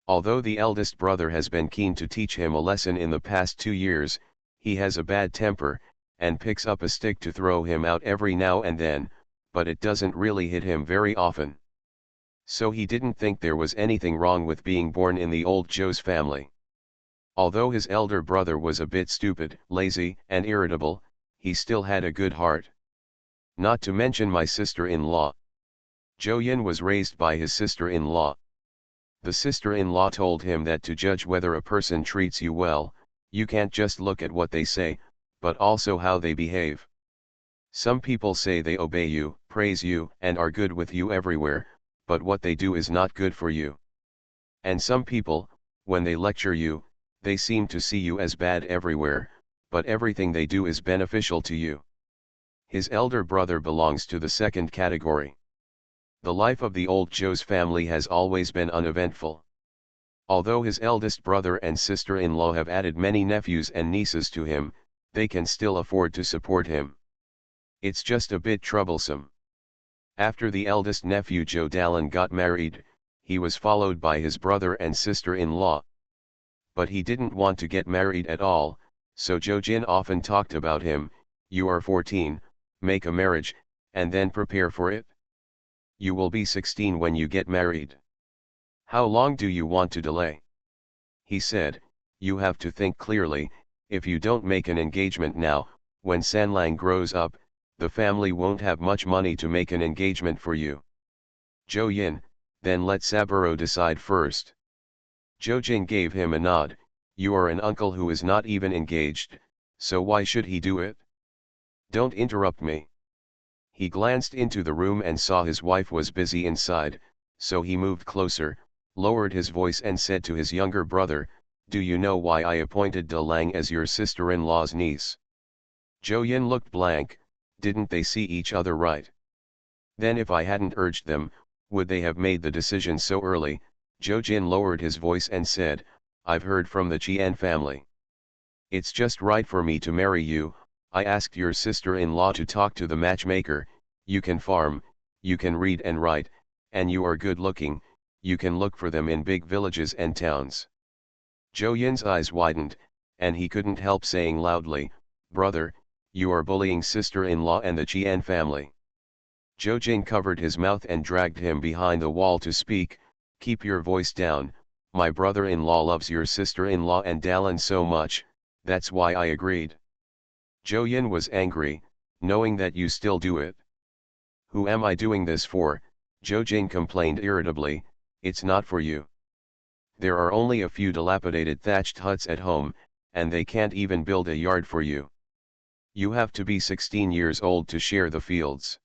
Although the eldest brother has been keen to teach him a lesson in the past 2 years, he has a bad temper, and picks up a stick to throw him out every now and then, but it doesn't really hit him very often. So he didn't think there was anything wrong with being born in the old Zhou's family. Although his elder brother was a bit stupid, lazy, and irritable, he still had a good heart. Not to mention my sister-in-law. Zhou Yin was raised by his sister-in-law. The sister-in-law told him that to judge whether a person treats you well, you can't just look at what they say, but also how they behave. Some people say they obey you, praise you, and are good with you everywhere, but what they do is not good for you. And some people, when they lecture you, they seem to see you as bad everywhere, but everything they do is beneficial to you. His elder brother belongs to the second category. The life of the old Zhou's family has always been uneventful. Although his eldest brother and sister-in-law have added many nephews and nieces to him, they can still afford to support him. It's just a bit troublesome. After the eldest nephew Zhou Dalin got married, he was followed by his brother and sister-in-law. But he didn't want to get married at all, so Zhou Jin often talked about him. You are 14, make a marriage, and then prepare for it. You will be 16 when you get married. How long do you want to delay? He said, you have to think clearly. If you don't make an engagement now, when Sanlang grows up, the family won't have much money to make an engagement for you. Zhou Yin, then let Saburo decide first. Zhou Jin gave him a nod. You are an uncle who is not even engaged, so why should he do it? Don't interrupt me. He glanced into the room and saw his wife was busy inside, so he moved closer, lowered his voice and said to his younger brother, do you know why I appointed De Lang as your sister-in-law's niece? Zhou Yin looked blank. Didn't they see each other right? Then if I hadn't urged them, would they have made the decision so early? Zhou Jin lowered his voice and said, I've heard from the Qian family. It's just right for me to marry you. I asked your sister-in-law to talk to the matchmaker. You can farm, you can read and write, and you are good looking, you can look for them in big villages and towns. Zhou Yin's eyes widened, and he couldn't help saying loudly, brother, you are bullying sister-in-law and the Qian family. Zhou Jin covered his mouth and dragged him behind the wall to speak. Keep your voice down, my brother-in-law loves your sister-in-law and Dalin so much, that's why I agreed. Zhou Yin was angry, knowing that you still do it. Who am I doing this for? Zhou Jin complained irritably, it's not for you. There are only a few dilapidated thatched huts at home, and they can't even build a yard for you. You have to be 16 years old to share the fields.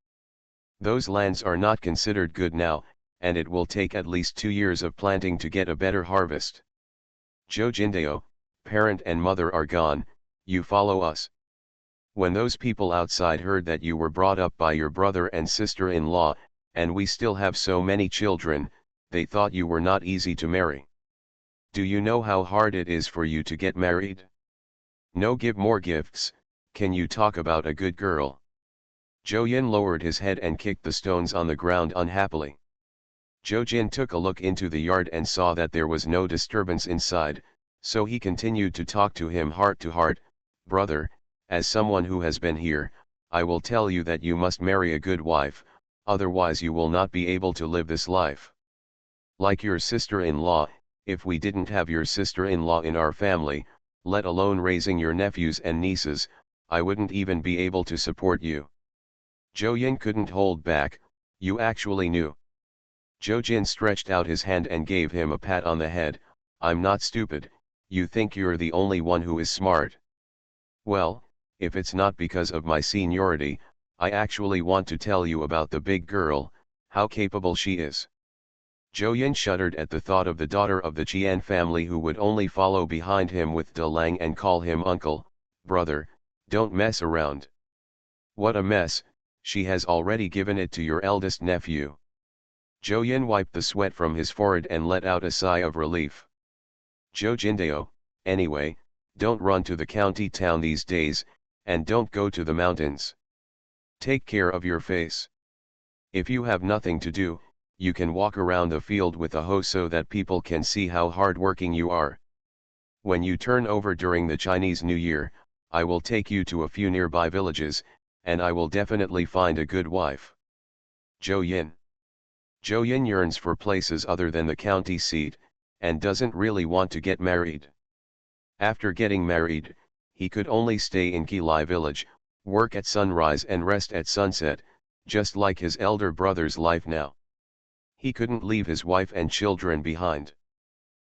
Those lands are not considered good now, and it will take at least 2 years of planting to get a better harvest. Zhou Jindao, parent and mother are gone, you follow us. When those people outside heard that you were brought up by your brother and sister-in-law, and we still have so many children, they thought you were not easy to marry. Do you know how hard it is for you to get married? No, give more gifts. Can you talk about a good girl? Zhou Yin lowered his head and kicked the stones on the ground unhappily. Zhou Jin took a look into the yard and saw that there was no disturbance inside, so he continued to talk to him heart to heart. Brother, as someone who has been here, I will tell you that you must marry a good wife, otherwise you will not be able to live this life. Like your sister-in-law, If we didn't have your sister-in-law in our family, let alone raising your nephews and nieces, I wouldn't even be able to support you. Zhou Yin couldn't hold back. You actually knew. Zhou Jin stretched out his hand and gave him a pat on the head. I'm not stupid, you think you're the only one who is smart. Well, if it's not because of my seniority, I actually want to tell you about the big girl, how capable she is. Zhou Yin shuddered at the thought of the daughter of the Qian family who would only follow behind him with De Lang and call him uncle. Brother, don't mess around. What a mess, she has already given it to your eldest nephew. Zhou Yin wiped the sweat from his forehead and let out a sigh of relief. Zhou Jindao, anyway, don't run to the county town these days, and don't go to the mountains. Take care of your face. If you have nothing to do, you can walk around the field with a hoe so that people can see how hard-working you are. When you turn over during the Chinese New Year, I will take you to a few nearby villages, and I will definitely find a good wife. Zhou Yin. Zhou Yin yearns for places other than the county seat, and doesn't really want to get married. After getting married, he could only stay in Qilai village, work at sunrise and rest at sunset, just like his elder brother's life now. He couldn't leave his wife and children behind.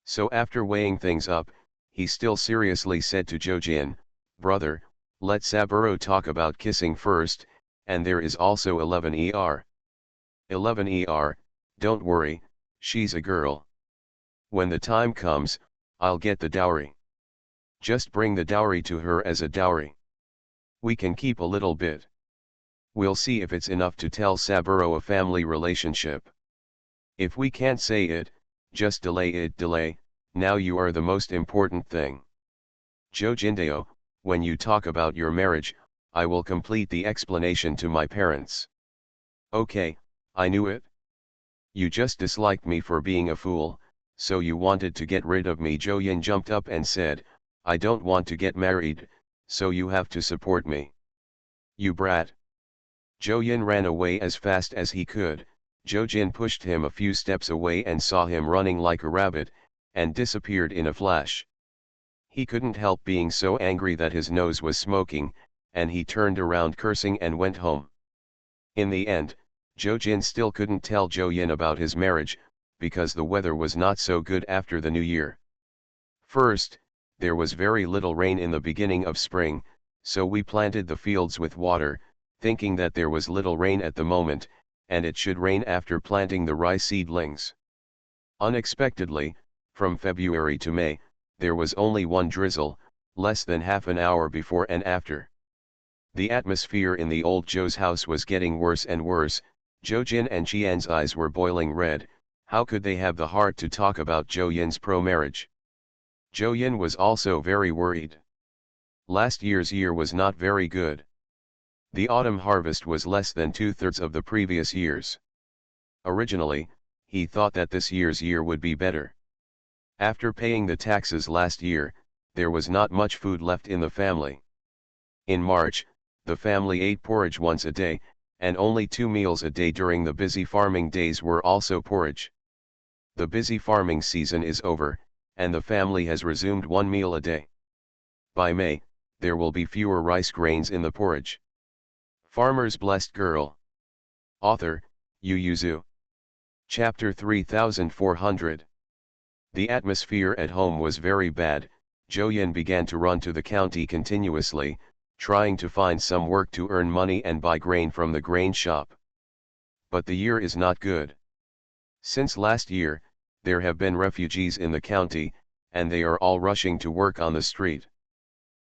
So after weighing things up, he still seriously said to Zhou Jin, brother, let Saburo talk about kissing first, and there is also 11 11 don't worry, she's a girl. When the time comes, I'll get the dowry. Just bring the dowry to her as a dowry. We can keep a little bit. We'll see if it's enough to tell Saburo a family relationship. If we can't say it, just delay, now you are the most important thing. Zhou Jindao, when you talk about your marriage, I will complete the explanation to my parents. Okay, I knew it. You just disliked me for being a fool, so you wanted to get rid of me. Zhou Yin jumped up and said, I don't want to get married, so you have to support me. You brat. Zhou Yin ran away as fast as he could. Zhou Jin pushed him a few steps away and saw him running like a rabbit, and disappeared in a flash. He couldn't help being so angry that his nose was smoking, and he turned around cursing and went home. In the end, Zhou Jin still couldn't tell Zhou Yin about his marriage, because the weather was not so good after the new year. First, there was very little rain in the beginning of spring, so we planted the fields with water, thinking that there was little rain at the moment, and it should rain after planting the rice seedlings. Unexpectedly, from February to May, there was only one drizzle, less than half an hour before and after. The atmosphere in the old Zhou's house was getting worse and worse. Zhou Jin and Qian's eyes were boiling red. How could they have the heart to talk about Zhou Yin's pro-marriage? Zhou Yin was also very worried. Last year's year was not very good. The autumn harvest was less than 2/3 of the previous year's. Originally, he thought that this year's year would be better. After paying the taxes last year, there was not much food left in the family. In March, the family ate porridge once a day, and only 2 meals a day during the busy farming days were also porridge. The busy farming season is over, and the family has resumed 1 meal a day. By May, there will be fewer rice grains in the porridge. Farmer's Blessed Girl. Author, Yu Yuzu. Chapter 3400. The atmosphere at home was very bad. Zhou Yin began to run to the county continuously, trying to find some work to earn money and buy grain from the grain shop. But the year is not good. Since last year, there have been refugees in the county, and they are all rushing to work on the street.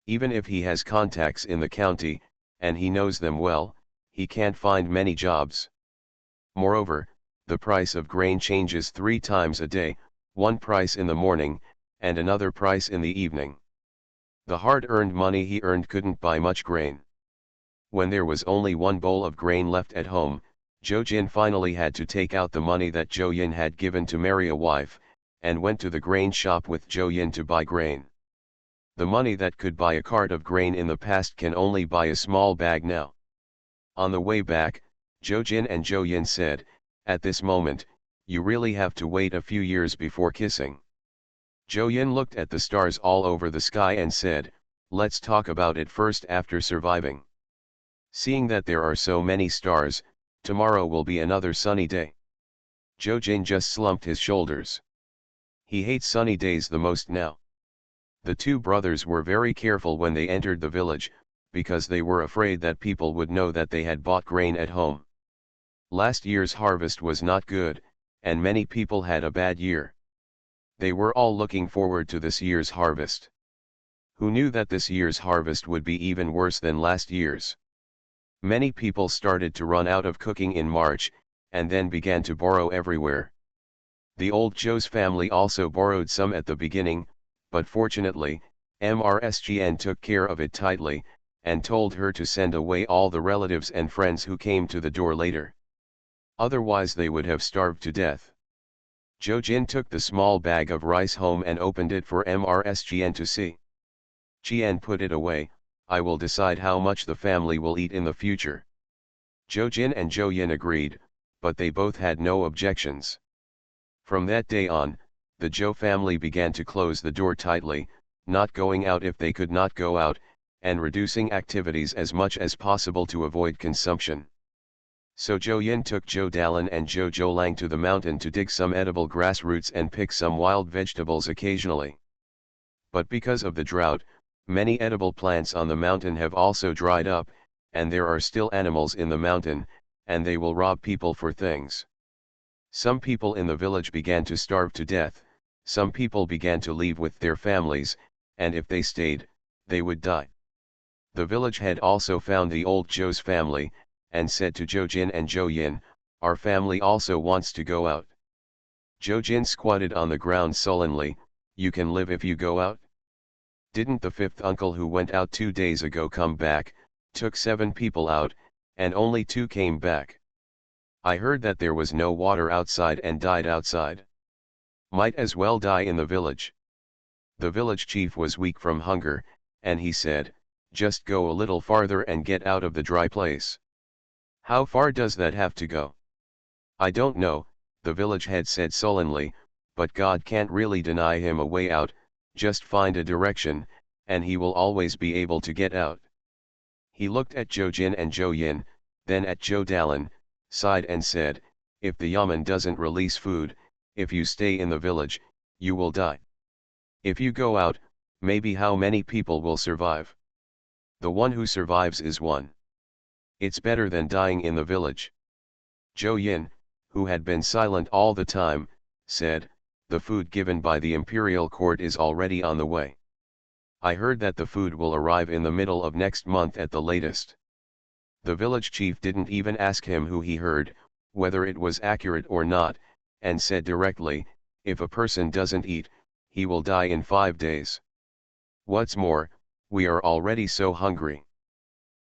Even if he has contacts in the county, and he knows them well, he can't find many jobs. Moreover, the price of grain changes 3 times a day, one price in the morning, and another price in the evening. The hard-earned money he earned couldn't buy much grain. When there was only 1 bowl of grain left at home, Zhou Jin finally had to take out the money that Zhou Yin had given to marry a wife, and went to the grain shop with Zhou Yin to buy grain. The money that could buy a cart of grain in the past can only buy a small bag now. On the way back, Zhou Jin and Zhou Yin said, at this moment, you really have to wait a few years before kissing. Zhou Yin looked at the stars all over the sky and said, let's talk about it first after surviving. Seeing that there are so many stars, tomorrow will be another sunny day. Zhou Jin just slumped his shoulders. He hates sunny days the most now. The two brothers were very careful when they entered the village, because they were afraid that people would know that they had bought grain at home. Last year's harvest was not good, and many people had a bad year. They were all looking forward to this year's harvest. Who knew that this year's harvest would be even worse than last year's? Many people started to run out of cooking in March, and then began to borrow everywhere. The old Zhou's family also borrowed some at the beginning, but fortunately, MRSGN took care of it tightly, and told her to send away all the relatives and friends who came to the door later. Otherwise they would have starved to death. Zhou Jin took the small bag of rice home and opened it for MRSGN to see. Qian put it away, I will decide how much the family will eat in the future. Zhou Jin and Zhou Yin agreed, but they both had no objections. From that day on, the Zhou family began to close the door tightly, not going out if they could not go out, and reducing activities as much as possible to avoid consumption. So Zhou Yin took Zhou Dalan and Zhou Zhoulang to the mountain to dig some edible grass roots and pick some wild vegetables occasionally. But because of the drought, many edible plants on the mountain have also dried up, and there are still animals in the mountain, and they will rob people for things. Some people in the village began to starve to death, some people began to leave with their families, and if they stayed, they would die. The village head also found the old Zhou's family, and said to Zhou Jin and Zhou Yin, our family also wants to go out. Zhou Jin squatted on the ground sullenly, you can live if you go out? Didn't the fifth uncle who went out 2 days ago come back, took 7 people out, and only 2 came back? I heard that there was no water outside and died outside. Might as well die in the village. The village chief was weak from hunger, and he said, just go a little farther and get out of the dry place. How far does that have to go? I don't know, the village head said sullenly, but God can't really deny him a way out, just find a direction, and he will always be able to get out. He looked at Zhou Jin and Zhou Yin, then at Zhou Dalan, sighed and said, if the yamen doesn't release food, if you stay in the village, you will die. If you go out, maybe how many people will survive? The one who survives is one. It's better than dying in the village. Zhou Yin, who had been silent all the time, said, the food given by the imperial court is already on the way. I heard that the food will arrive in the middle of next month at the latest. The village chief didn't even ask him who he heard, whether it was accurate or not, and said directly, if a person doesn't eat, he will die in 5 days. What's more, we are already so hungry.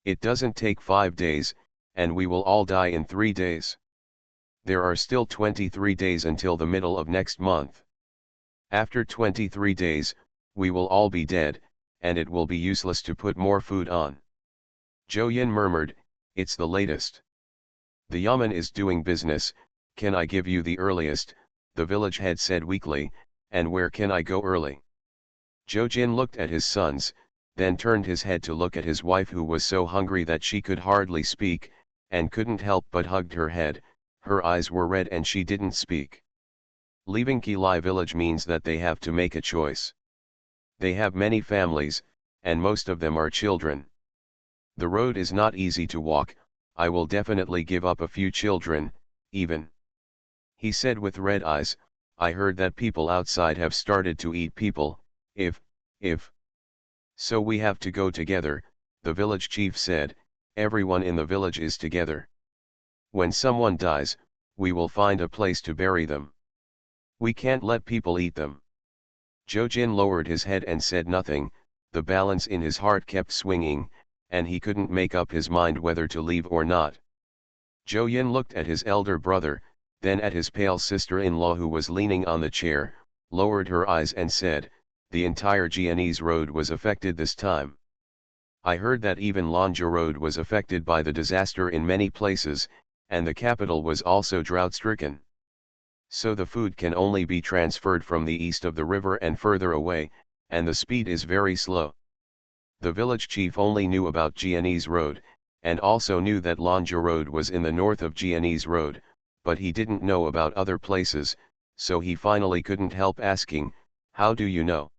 It doesn't take 5 days, and we will all die in 3 days. There are still 23 days until the middle of next month. After 23 days, we will all be dead, and it will be useless to put more food on. Zhou Yin murmured, it's the latest. The yamen is doing business, can I give you the earliest? The village head said weakly, and where can I go early? Zhou Jin looked at his sons, then turned his head to look at his wife who was so hungry that she could hardly speak, and couldn't help but hugged her head, her eyes were red and she didn't speak. Leaving Qilai village means that they have to make a choice. They have many families, and most of them are children. The road is not easy to walk, I will definitely give up a few children, even. He said with red eyes, I heard that people outside have started to eat people, if. So we have to go together, the village chief said, everyone in the village is together. When someone dies, we will find a place to bury them. We can't let people eat them. Zhou Jin lowered his head and said nothing, the balance in his heart kept swinging, and he couldn't make up his mind whether to leave or not. Zhou Yin looked at his elder brother, then at his pale sister-in-law who was leaning on the chair, lowered her eyes and said, the entire Jianese road was affected this time. I heard that even Lanzhou road was affected by the disaster in many places, and the capital was also drought-stricken. So the food can only be transferred from the east of the river and further away, and the speed is very slow. The village chief only knew about Jianese Road, and also knew that Lanja Road was in the north of Jianese Road, but he didn't know about other places, so he finally couldn't help asking, "How do you know?"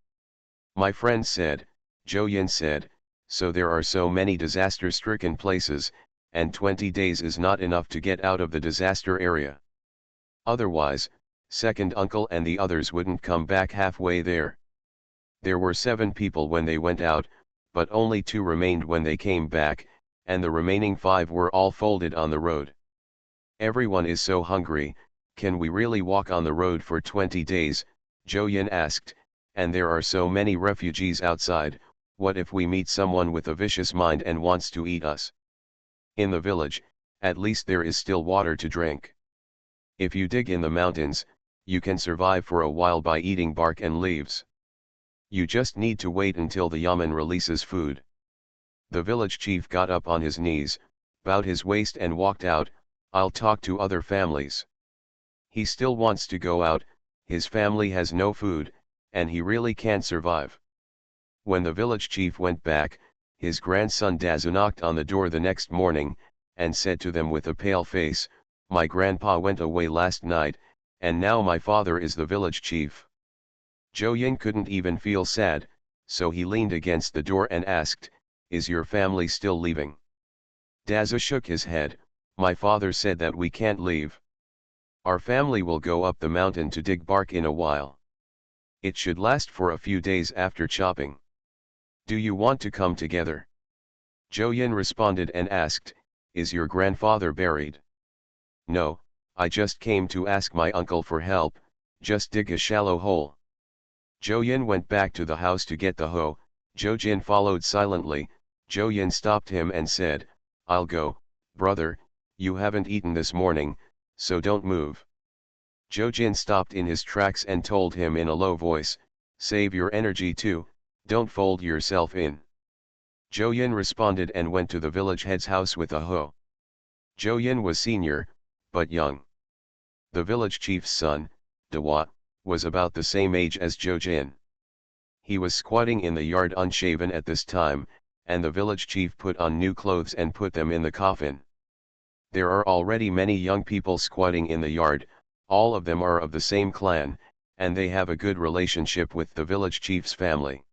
My friend said, Zhou Yin said, so there are so many disaster-stricken places, and 20 days is not enough to get out of the disaster area. Otherwise, second uncle and the others wouldn't come back halfway there. There were 7 people when they went out, but only 2 remained when they came back, and the remaining 5 were all folded on the road. Everyone is so hungry, can we really walk on the road for 20 days, Zhou Yin asked, and there are so many refugees outside, what if we meet someone with a vicious mind and wants to eat us? In the village, at least there is still water to drink. If you dig in the mountains, you can survive for a while by eating bark and leaves. You just need to wait until the yamen releases food. The village chief got up on his knees, bowed his waist and walked out. I'll talk to other families. He still wants to go out, his family has no food, and he really can't survive. When the village chief went back, his grandson Dazu knocked on the door the next morning, and said to them with a pale face, "My grandpa went away last night, and now my father is the village chief." Zhou Yin couldn't even feel sad, so he leaned against the door and asked, "Is your family still leaving?" Dazu shook his head, "My father said that we can't leave. Our family will go up the mountain to dig bark in a while. It should last for a few days after chopping. Do you want to come together?" Zhou Yin responded and asked, "Is your grandfather buried?" "No, I just came to ask my uncle for help, just dig a shallow hole." Zhou Yin went back to the house to get the hoe. Zhou Jin followed silently. Zhou Yin stopped him and said, "I'll go, brother, you haven't eaten this morning, so don't move." Zhou Jin stopped in his tracks and told him in a low voice, "Save your energy too, don't fold yourself in." Zhou Yin responded and went to the village head's house with a hoe. Zhou Yin was senior, but young. The village chief's son, Dewa, was about the same age as Zhou Jin. He was squatting in the yard unshaven at this time, and the village chief put on new clothes and put them in the coffin. There are already many young people squatting in the yard, all of them are of the same clan, and they have a good relationship with the village chief's family.